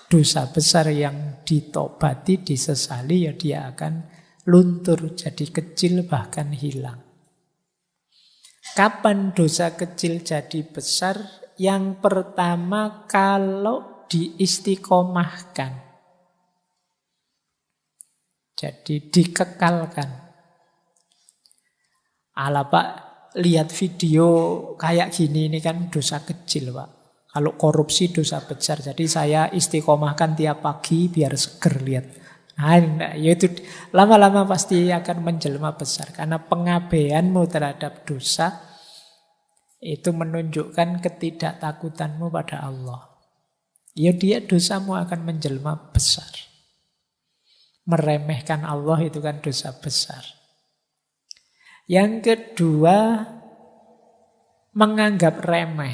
Dosa besar yang ditobati, disesali, ya dia akan luntur jadi kecil bahkan hilang. Kapan dosa kecil jadi besar? Yang pertama kalau diistiqomahkan. Jadi dikekalkan. Ala Pak, lihat video kayak gini, ini kan dosa kecil Pak. Kalau korupsi dosa besar. Jadi saya istiqomahkan tiap pagi biar seger lihat. Nah, ya itu lama-lama pasti akan menjelma besar. Karena pengabaianmu terhadap dosa itu menunjukkan ketidaktakutanmu pada Allah. Ya dia dosamu akan menjelma besar. Meremehkan Allah itu kan dosa besar. Yang kedua, menganggap remeh.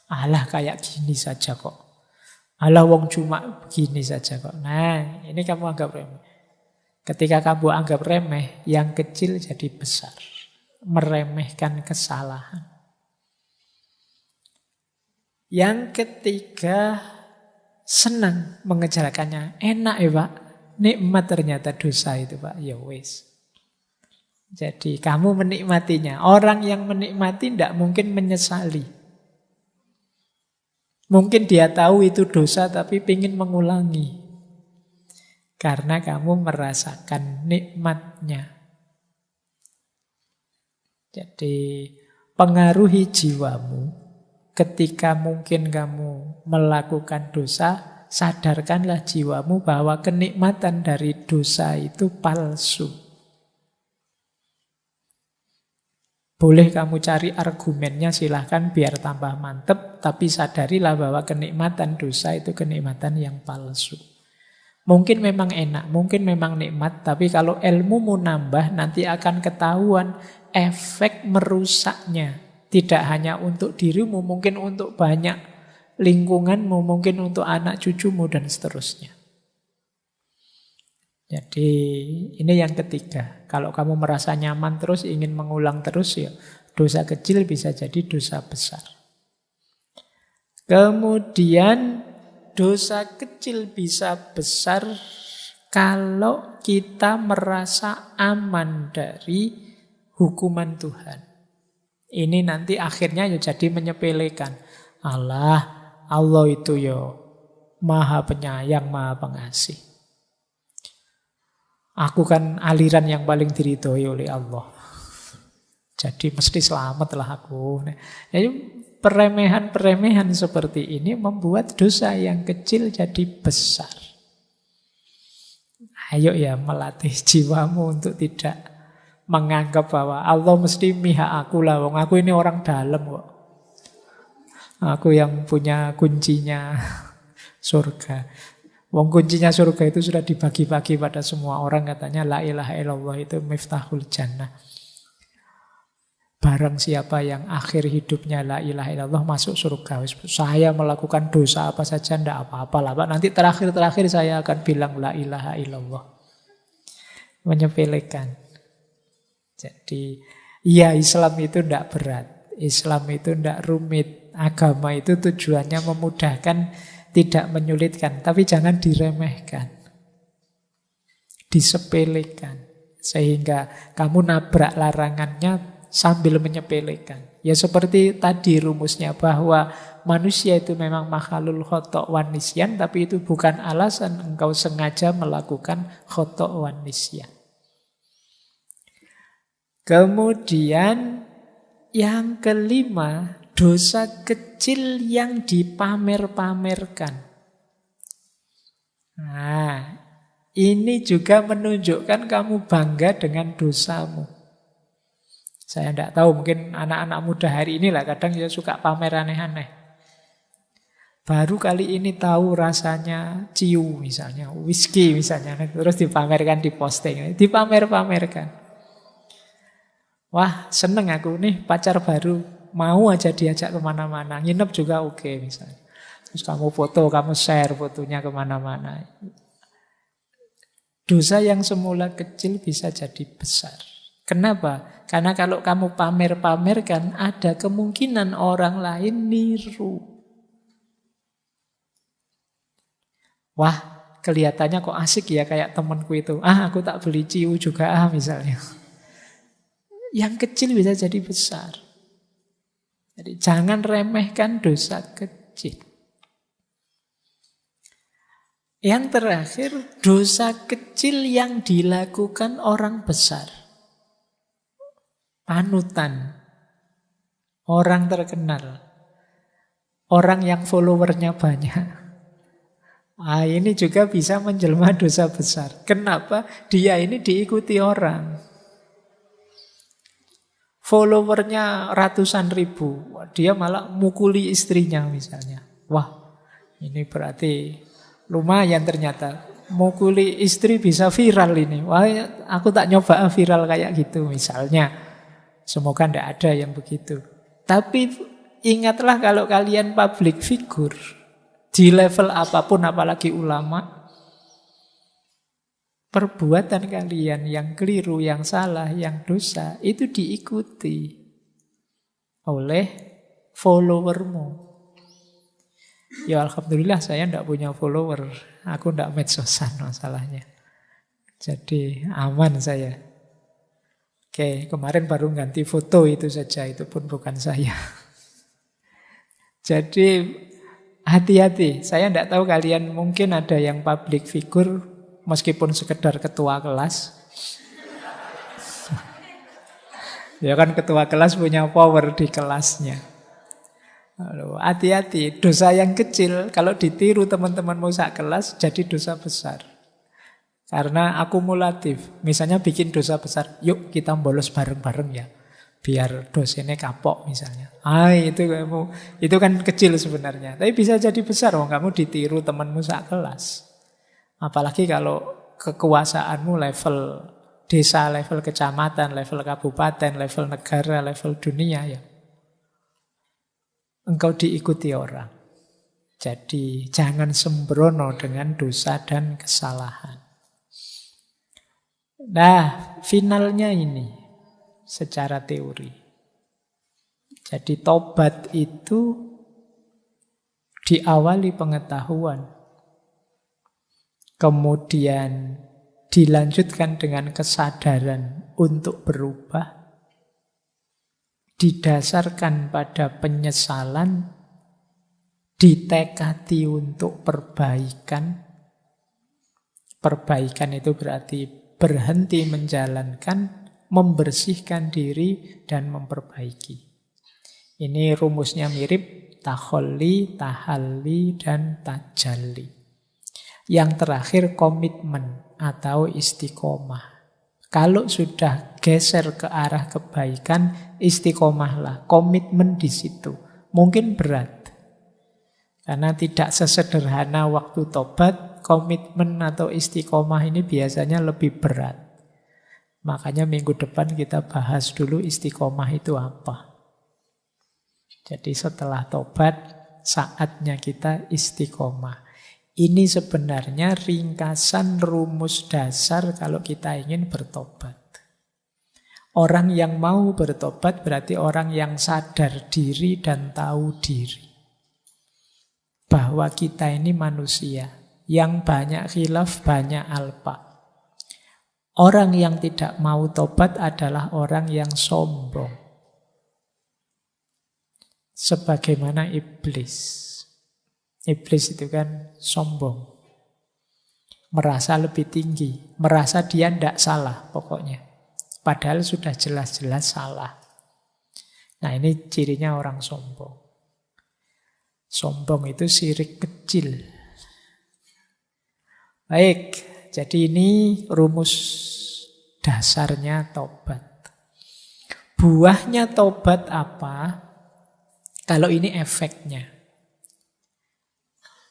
Alah kayak gini saja kok. Alah wong cuma begini saja kok. Nah, ini kamu anggap remeh. Ketika kamu anggap remeh, yang kecil jadi besar. Meremehkan kesalahan. Yang ketiga, senang mengejarkannya. Enak ya Pak. Nikmat ternyata dosa itu Pak. Ya wis. Jadi kamu menikmatinya. Orang yang menikmati tidak mungkin menyesali. Mungkin dia tahu itu dosa tapi ingin mengulangi. Karena kamu merasakan nikmatnya. Jadi pengaruhi jiwamu. Ketika mungkin kamu melakukan dosa, sadarkanlah jiwamu bahwa kenikmatan dari dosa itu palsu. Boleh kamu cari argumennya, silahkan biar tambah mantep, tapi sadarilah bahwa kenikmatan dosa itu kenikmatan yang palsu. Mungkin memang enak, mungkin memang nikmat, tapi kalau ilmumu nambah, nanti akan ketahuan efek merusaknya. Tidak hanya untuk dirimu, mungkin untuk banyak lingkunganmu, mungkin untuk anak cucumu, dan seterusnya. Jadi ini yang ketiga. Kalau kamu merasa nyaman terus, ingin mengulang terus, ya dosa kecil bisa jadi dosa besar. Kemudian dosa kecil bisa besar kalau kita merasa aman dari hukuman Tuhan. Ini nanti akhirnya ya jadi menyepelekan. Allah itu ya Maha Penyayang, Maha Pengasih. Aku kan aliran yang paling diridhoi oleh Allah. Jadi mesti selamatlah aku. Jadi peremehan-peremehan seperti ini membuat dosa yang kecil jadi besar. Ayo ya melatih jiwamu untuk tidak menganggap bahwa Allah mesti mihak aku lah. Wong aku ini orang dalam kok. Aku yang punya kuncinya surga. Wong kuncinya surga itu sudah dibagi-bagi pada semua orang, katanya la ilaha illallah itu miftahul jannah. Barang siapa yang akhir hidupnya la ilaha illallah masuk surga. Saya melakukan dosa apa saja tidak apa-apa lah Pak. Nanti terakhir-terakhir saya akan bilang la ilaha illallah. Menyepelekan. Jadi ya Islam itu tidak berat. Islam itu tidak rumit. Agama itu tujuannya memudahkan, tidak menyulitkan, tapi jangan diremehkan, disepelekan, sehingga kamu nabrak larangannya sambil menyepelekan. Ya seperti tadi rumusnya bahwa manusia itu memang makhluk khotok wan nisyan, tapi itu bukan alasan engkau sengaja melakukan khotok wan nisyan. Kemudian yang kelima, dosa kecil yang dipamer-pamerkan. Nah, ini juga menunjukkan kamu bangga dengan dosamu. Saya tidak tahu, mungkin anak-anak muda hari ini lah kadang ya suka pamer aneh-aneh. Baru kali ini tahu rasanya ciu misalnya, whisky misalnya, terus dipamerkan di posting, dipamer-pamerkan. Wah, seneng aku nih pacar baru. Mau aja diajak kemana-mana, nginep juga oke misalnya. Terus kamu foto, kamu share fotonya kemana-mana. Dosa yang semula kecil bisa jadi besar. Kenapa? Karena kalau kamu pamer-pamerkan, ada kemungkinan orang lain niru. Wah, kelihatannya kok asik ya kayak temanku itu. Aku tak beli ciu juga misalnya. Yang kecil bisa jadi besar. Jadi jangan remehkan dosa kecil. Yang terakhir, dosa kecil yang dilakukan orang besar. Panutan. Orang terkenal. Orang yang followernya banyak. Ini juga bisa menjelma dosa besar. Kenapa? Dia ini diikuti orang. Followernya ratusan ribu, dia malah mukuli istrinya misalnya. Wah, ini berarti lumayan ternyata. Mukuli istri bisa viral ini. Wah, aku tak nyoba viral kayak gitu misalnya. Semoga tidak ada yang begitu. Tapi ingatlah kalau kalian public figure, Di level apapun, apalagi ulama, perbuatan kalian yang keliru, yang salah, yang dosa, itu diikuti oleh followermu. Ya alhamdulillah saya tidak punya follower. Aku tidak medsosan masalahnya. Jadi aman saya. Oke, kemarin baru ganti foto itu saja. Itu pun bukan saya. Jadi hati-hati. Saya tidak tahu kalian mungkin ada yang public figure meskipun sekedar ketua kelas. Ya kan ketua kelas punya power di kelasnya. Hati-hati, dosa yang kecil kalau ditiru teman-temanmu sak kelas jadi dosa besar. Karena akumulatif. Misalnya bikin dosa besar, yuk kita bolos bareng-bareng ya. Biar dosennya kapok misalnya. Itu kan kecil sebenarnya. Tapi bisa jadi besar kamu ditiru temanmu sak kelas. Apalagi kalau kekuasaanmu level desa, level kecamatan, level kabupaten, level negara, level dunia ya. Engkau diikuti orang. Jadi jangan sembrono dengan dosa dan kesalahan. Nah, finalnya ini secara teori. Jadi tobat itu diawali pengetahuan. Kemudian dilanjutkan dengan kesadaran untuk berubah. Didasarkan pada penyesalan, ditekadi untuk perbaikan. Perbaikan itu berarti berhenti menjalankan, membersihkan diri, dan memperbaiki. Ini rumusnya mirip, takholli, tahalli, dan tajalli. Yang terakhir komitmen atau istiqomah. Kalau sudah geser ke arah kebaikan, istiqomahlah, komitmen di situ. Mungkin berat. Karena tidak sesederhana waktu tobat, komitmen atau istiqomah ini biasanya lebih berat. Makanya minggu depan kita bahas dulu istiqomah itu apa. Jadi setelah tobat, saatnya kita istiqomah. Ini sebenarnya ringkasan rumus dasar kalau kita ingin bertobat. Orang yang mau bertobat berarti orang yang sadar diri dan tahu diri. Bahwa kita ini manusia yang banyak khilaf, banyak alpa. Orang yang tidak mau tobat adalah orang yang sombong. Sebagaimana iblis. Iblis itu kan sombong. Merasa lebih tinggi. Merasa dia tidak salah pokoknya. Padahal sudah jelas-jelas salah. Nah ini cirinya orang sombong. Sombong itu syirik kecil. Baik, jadi ini rumus dasarnya tobat. Buahnya tobat apa? Kalau ini efeknya.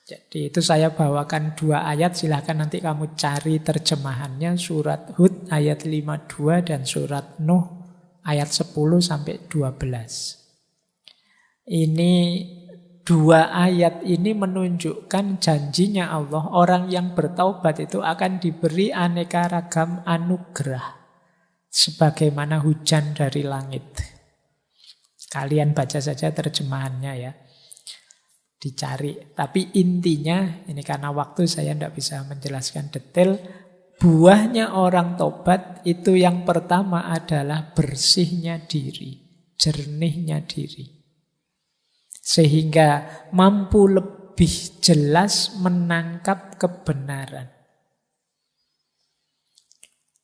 Jadi itu saya bawakan 2 ayat, silahkan nanti kamu cari terjemahannya. Surat Hud ayat 52 dan surat Nuh ayat 10 sampai 12. Ini 2 ayat ini menunjukkan janjinya Allah. Orang yang bertaubat itu akan diberi aneka ragam anugerah. Sebagaimana hujan dari langit. Kalian baca saja terjemahannya ya. Dicari. Tapi intinya, ini karena waktu saya tidak bisa menjelaskan detail, buahnya orang tobat itu yang pertama adalah bersihnya diri, jernihnya diri. Sehingga mampu lebih jelas menangkap kebenaran.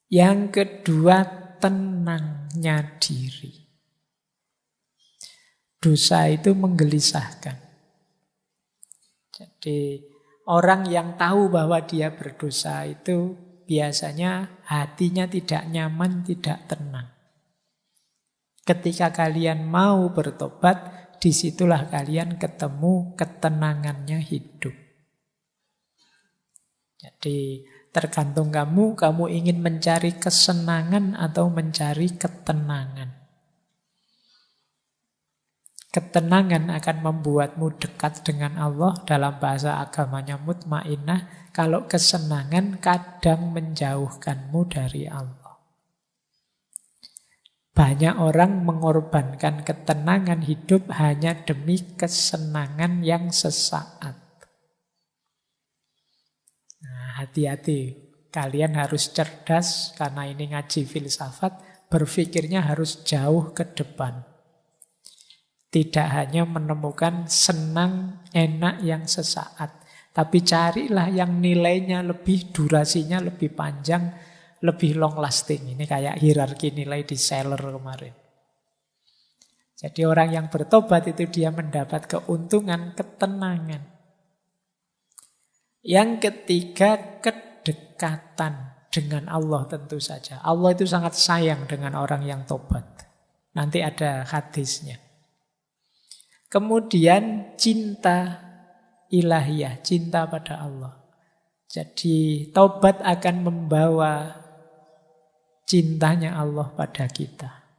Yang kedua, tenangnya diri. Dosa itu menggelisahkan. Jadi orang yang tahu bahwa dia berdosa itu biasanya hatinya tidak nyaman, tidak tenang. Ketika kalian mau bertobat, disitulah kalian ketemu ketenangannya hidup. Jadi tergantung kamu ingin mencari kesenangan atau mencari ketenangan. Ketenangan akan membuatmu dekat dengan Allah, dalam bahasa agamanya mutmainnah. Kalau kesenangan kadang menjauhkanmu dari Allah. Banyak orang mengorbankan ketenangan hidup hanya demi kesenangan yang sesaat. Nah, hati-hati. Kalian harus cerdas karena ini ngaji filsafat. Berpikirnya harus jauh ke depan. Tidak hanya menemukan senang, enak yang sesaat. Tapi carilah yang nilainya lebih, durasinya lebih panjang, lebih long lasting. Ini kayak hierarki nilai di Seller kemarin. Jadi orang yang bertobat itu dia mendapat keuntungan, ketenangan. Yang ketiga, kedekatan dengan Allah tentu saja. Allah itu sangat sayang dengan orang yang tobat. Nanti ada hadisnya. Kemudian cinta ilahiyah, cinta pada Allah. Jadi taubat akan membawa cintanya Allah pada kita.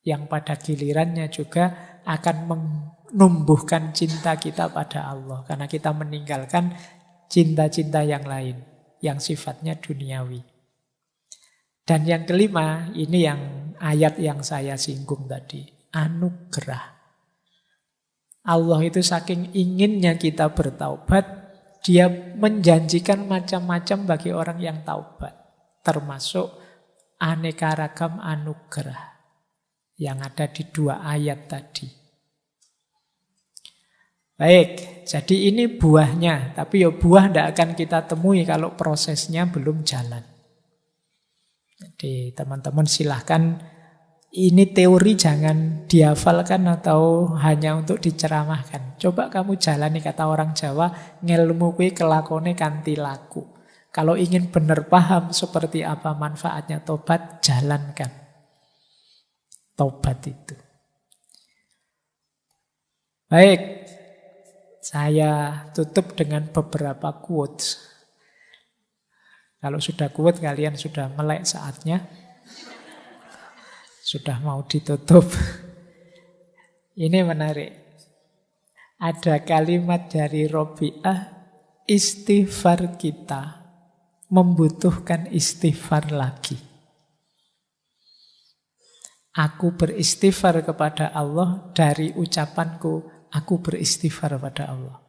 Yang pada gilirannya juga akan menumbuhkan cinta kita pada Allah. Karena kita meninggalkan cinta-cinta yang lain, yang sifatnya duniawi. Dan yang kelima, ini yang ayat yang saya singgung tadi, anugerah. Allah itu saking inginnya kita bertaubat, dia menjanjikan macam-macam bagi orang yang taubat. Termasuk aneka ragam anugerah yang ada di 2 ayat tadi. Baik, jadi ini buahnya. Tapi ya buah tidak akan kita temui kalau prosesnya belum jalan. Jadi teman-teman silahkan, ini teori jangan dihafalkan atau hanya untuk diceramahkan. Coba kamu jalani, kata orang Jawa, ngelmu kuwi kelakone kanthi laku. Kalau ingin benar paham seperti apa manfaatnya tobat, jalankan tobat itu. Baik, saya tutup dengan beberapa quotes. Kalau sudah quote, kalian sudah melek saatnya. Sudah mau ditutup. Ini menarik. Ada kalimat dari Robi'ah, istighfar kita membutuhkan istighfar lagi. Aku beristighfar kepada Allah dari ucapanku, aku beristighfar pada Allah.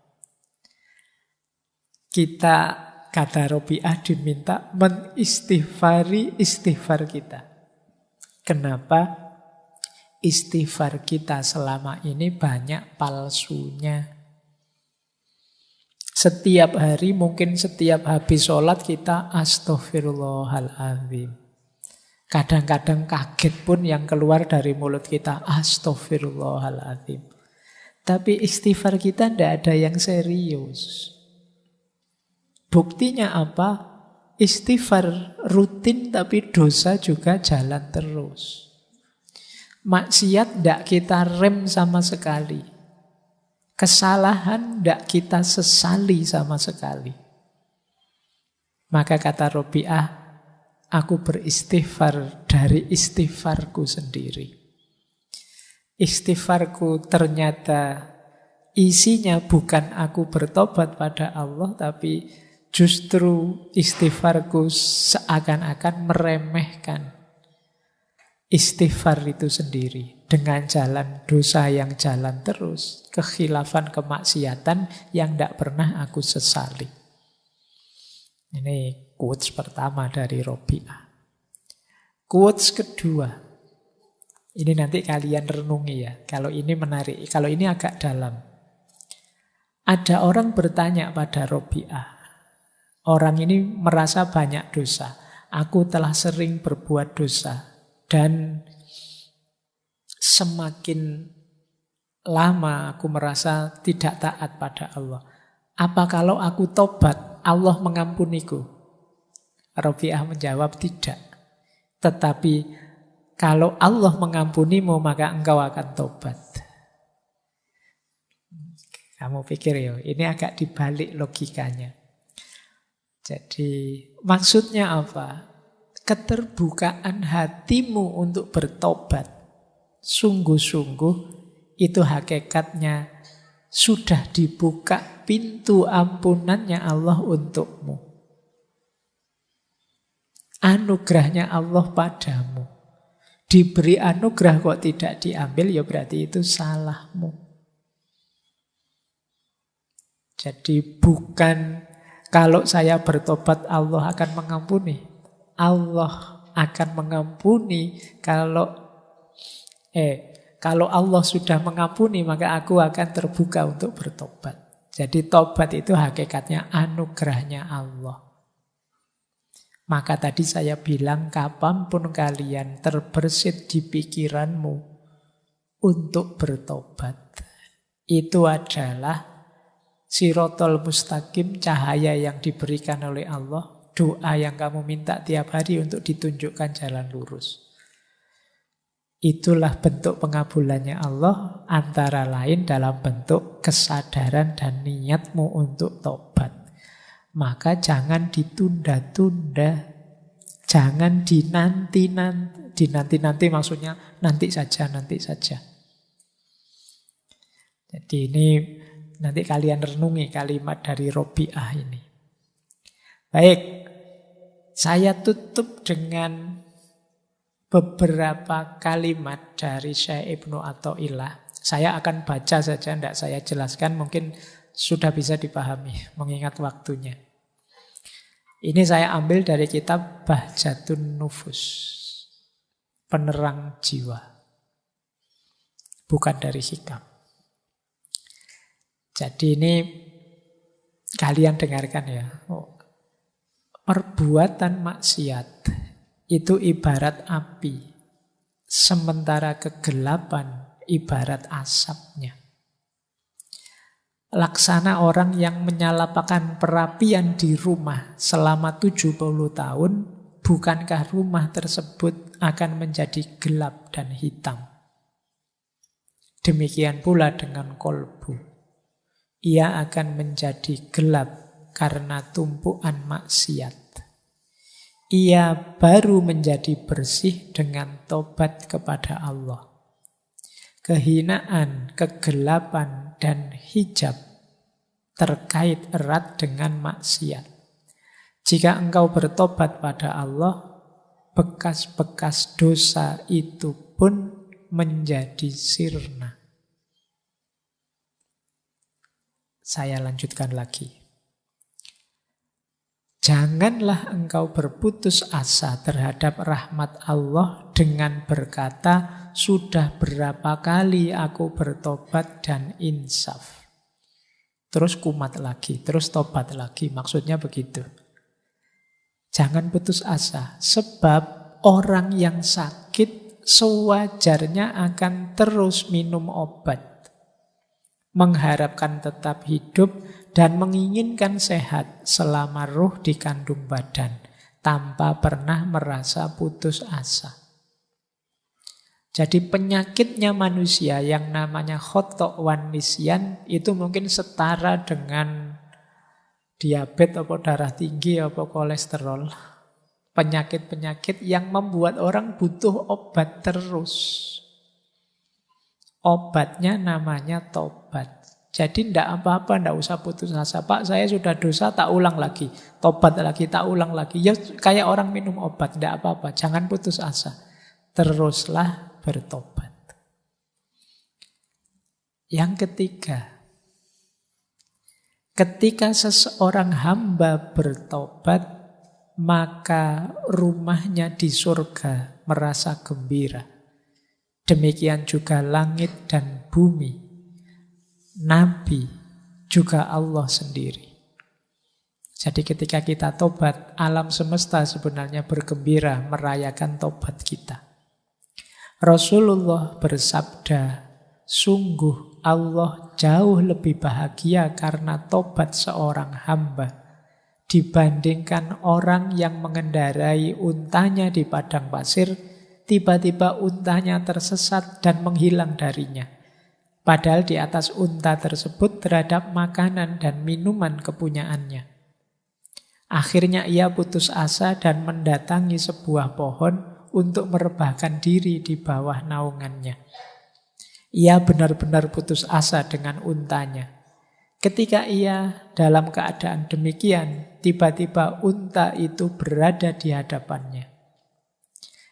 Kita, kata Robi'ah, diminta menistighfari istighfar kita. Kenapa? Istighfar kita selama ini banyak palsunya. Setiap hari, mungkin setiap habis sholat kita astaghfirullahaladzim. Kadang-kadang kaget pun yang keluar dari mulut kita astaghfirullahaladzim. Tapi istighfar kita tidak ada yang serius. Buktinya apa? Istighfar rutin tapi dosa juga jalan terus. Maksiat tidak kita rem sama sekali. Kesalahan tidak kita sesali sama sekali. Maka kata Robi'ah, aku beristighfar dari istighfarku sendiri. Istighfarku ternyata isinya bukan aku bertobat pada Allah, tapi justru istighfarku seakan-akan meremehkan istighfar itu sendiri. Dengan jalan dosa yang jalan terus, kekhilafan kemaksiatan yang tidak pernah aku sesali. Ini quotes pertama dari Robi'ah. Quotes kedua, ini nanti kalian renungi ya. Kalau ini menarik, kalau ini agak dalam. Ada orang bertanya pada Robi'ah. Orang ini merasa banyak dosa. Aku telah sering berbuat dosa. Dan semakin lama aku merasa tidak taat pada Allah. Apa kalau aku tobat, Allah mengampuniku? Robi'ah menjawab tidak. Tetapi kalau Allah mengampunimu, maka engkau akan tobat. Kamu pikir ya, ini agak dibalik logikanya. Jadi maksudnya apa? Keterbukaan hatimu untuk bertobat sungguh-sungguh Itu hakikatnya sudah dibuka pintu ampunannya Allah untukmu. Anugerahnya Allah padamu. Diberi anugerah kok tidak diambil, ya berarti itu salahmu. Jadi bukan kalau saya bertobat Allah akan mengampuni. Allah akan mengampuni kalau Allah sudah mengampuni, maka aku akan terbuka untuk bertobat. Jadi tobat itu hakikatnya anugerahnya Allah. Maka tadi saya bilang kapanpun kalian terbersit di pikiranmu untuk bertobat, itu adalah sirotol mustaqim, cahaya yang diberikan oleh Allah, doa yang kamu minta tiap hari untuk ditunjukkan jalan lurus. Itulah bentuk pengabulannya Allah, antara lain dalam bentuk kesadaran dan niatmu untuk tobat. Maka jangan ditunda-tunda, jangan dinanti-nanti. Dinanti-nanti maksudnya nanti saja. Jadi ini nanti kalian renungi kalimat dari Robi'ah ini. Baik, saya tutup dengan beberapa kalimat dari Syekh Ibnu Athaillah. Saya akan baca saja, tidak saya jelaskan, mungkin sudah bisa dipahami mengingat waktunya. Ini saya ambil dari kitab Bahjatun Nufus, penerang jiwa, bukan dari hikam. Jadi ini kalian dengarkan ya. Perbuatan maksiat itu ibarat api, sementara kegelapan ibarat asapnya. Laksana orang yang menyalakan perapian di rumah selama 70 tahun, bukankah rumah tersebut akan menjadi gelap dan hitam? Demikian pula dengan kolbu. Ia akan menjadi gelap karena tumpuan maksiat. Ia baru menjadi bersih dengan tobat kepada Allah. Kehinaan, kegelapan, dan hijab terkait erat dengan maksiat. Jika engkau bertobat pada Allah, bekas-bekas dosa itu pun menjadi sirna. Saya lanjutkan lagi. Janganlah engkau berputus asa terhadap rahmat Allah dengan berkata, sudah berapa kali aku bertobat dan insaf. Terus kumat lagi, terus tobat lagi. Maksudnya begitu. Jangan putus asa, sebab orang yang sakit sewajarnya akan terus minum obat, mengharapkan tetap hidup dan menginginkan sehat selama ruh di kandung badan, tanpa pernah merasa putus asa. Jadi penyakitnya manusia yang namanya khotok wan nisyan itu mungkin setara dengan diabetes atau darah tinggi atau kolesterol. Penyakit-penyakit yang membuat orang butuh obat terus. Obatnya namanya tobat. Jadi tidak apa-apa, tidak usah putus asa. Pak, saya sudah dosa, tak ulang lagi. Tobat lagi, tak ulang lagi. Ya kayak orang minum obat, tidak apa-apa. Jangan putus asa. Teruslah bertobat. Yang ketiga, ketika seseorang hamba bertobat, maka rumahnya di surga merasa gembira. Demikian juga langit dan bumi, Nabi, juga Allah sendiri. Jadi ketika kita tobat, alam semesta sebenarnya bergembira merayakan tobat kita. Rasulullah bersabda, sungguh Allah jauh lebih bahagia karena tobat seorang hamba dibandingkan orang yang mengendarai untanya di padang pasir, tiba-tiba untanya tersesat dan menghilang darinya. Padahal di atas unta tersebut terhadap makanan dan minuman kepunyaannya. Akhirnya ia putus asa dan mendatangi sebuah pohon untuk merebahkan diri di bawah naungannya. Ia benar-benar putus asa dengan untanya. Ketika ia dalam keadaan demikian, tiba-tiba unta itu berada di hadapannya.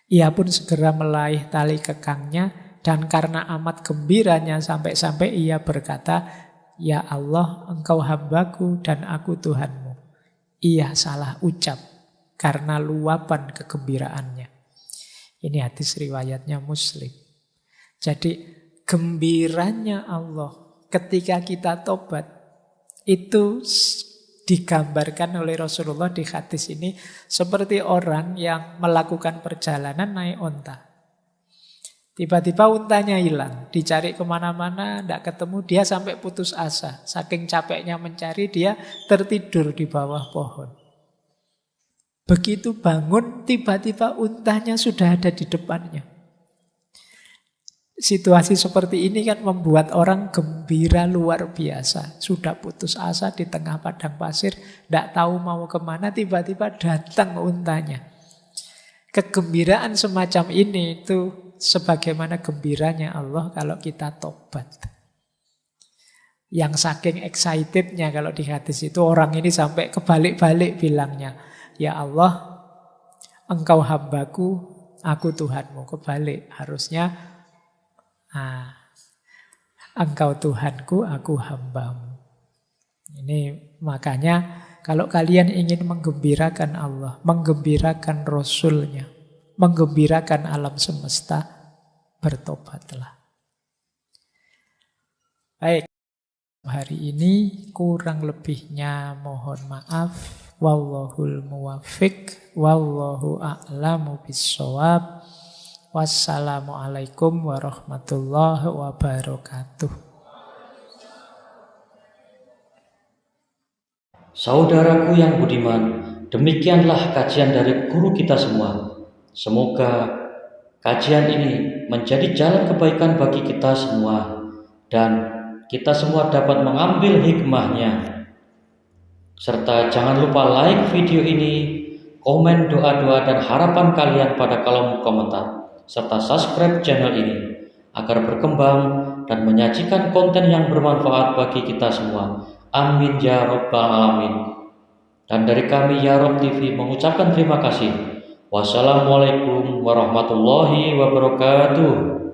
Ia pun segera meraih tali kekangnya, dan karena amat gembiranya sampai-sampai ia berkata, "Ya Allah, engkau hambaku dan aku Tuhanmu." Ia salah ucap karena luapan kegembiraannya. Ini hadis riwayatnya Muslim. Jadi gembiranya Allah ketika kita tobat itu digambarkan oleh Rasulullah di hadis ini seperti orang yang melakukan perjalanan naik onta. Tiba-tiba untanya hilang, dicari kemana-mana, tidak ketemu, dia sampai putus asa. Saking capeknya mencari, dia tertidur di bawah pohon. Begitu bangun, tiba-tiba untanya sudah ada di depannya. Situasi seperti ini kan membuat orang gembira luar biasa. Sudah putus asa di tengah padang pasir, tidak tahu mau kemana, tiba-tiba datang untanya. Kegembiraan semacam ini itu sebagaimana gembiranya Allah kalau kita tobat. Yang saking excitednya kalau di hadis itu orang ini sampai kebalik-balik bilangnya, "Ya Allah, engkau hambaku, aku Tuhanmu." Kebalik harusnya, engkau Tuhanku, aku hambamu. Ini makanya kalau kalian ingin menggembirakan Allah, menggembirakan Rasul-Nya, menggembirakan alam semesta, bertobatlah. Baik, hari ini kurang lebihnya mohon maaf. Wallahul muwaffiq, wallahu a'lamu bissawab. Wassalamualaikum warahmatullahi wabarakatuh. Saudaraku yang budiman, demikianlah kajian dari guru kita semua. Semoga kajian ini menjadi jalan kebaikan bagi kita semua dan kita semua dapat mengambil hikmahnya. Serta jangan lupa like video ini, komen doa-doa dan harapan kalian pada kolom komentar, serta subscribe channel ini agar berkembang dan menyajikan konten yang bermanfaat bagi kita semua. Amin ya rabbal alamin. Dan dari kami Ya Rob TV mengucapkan terima kasih. Wassalamualaikum warahmatullahi wabarakatuh.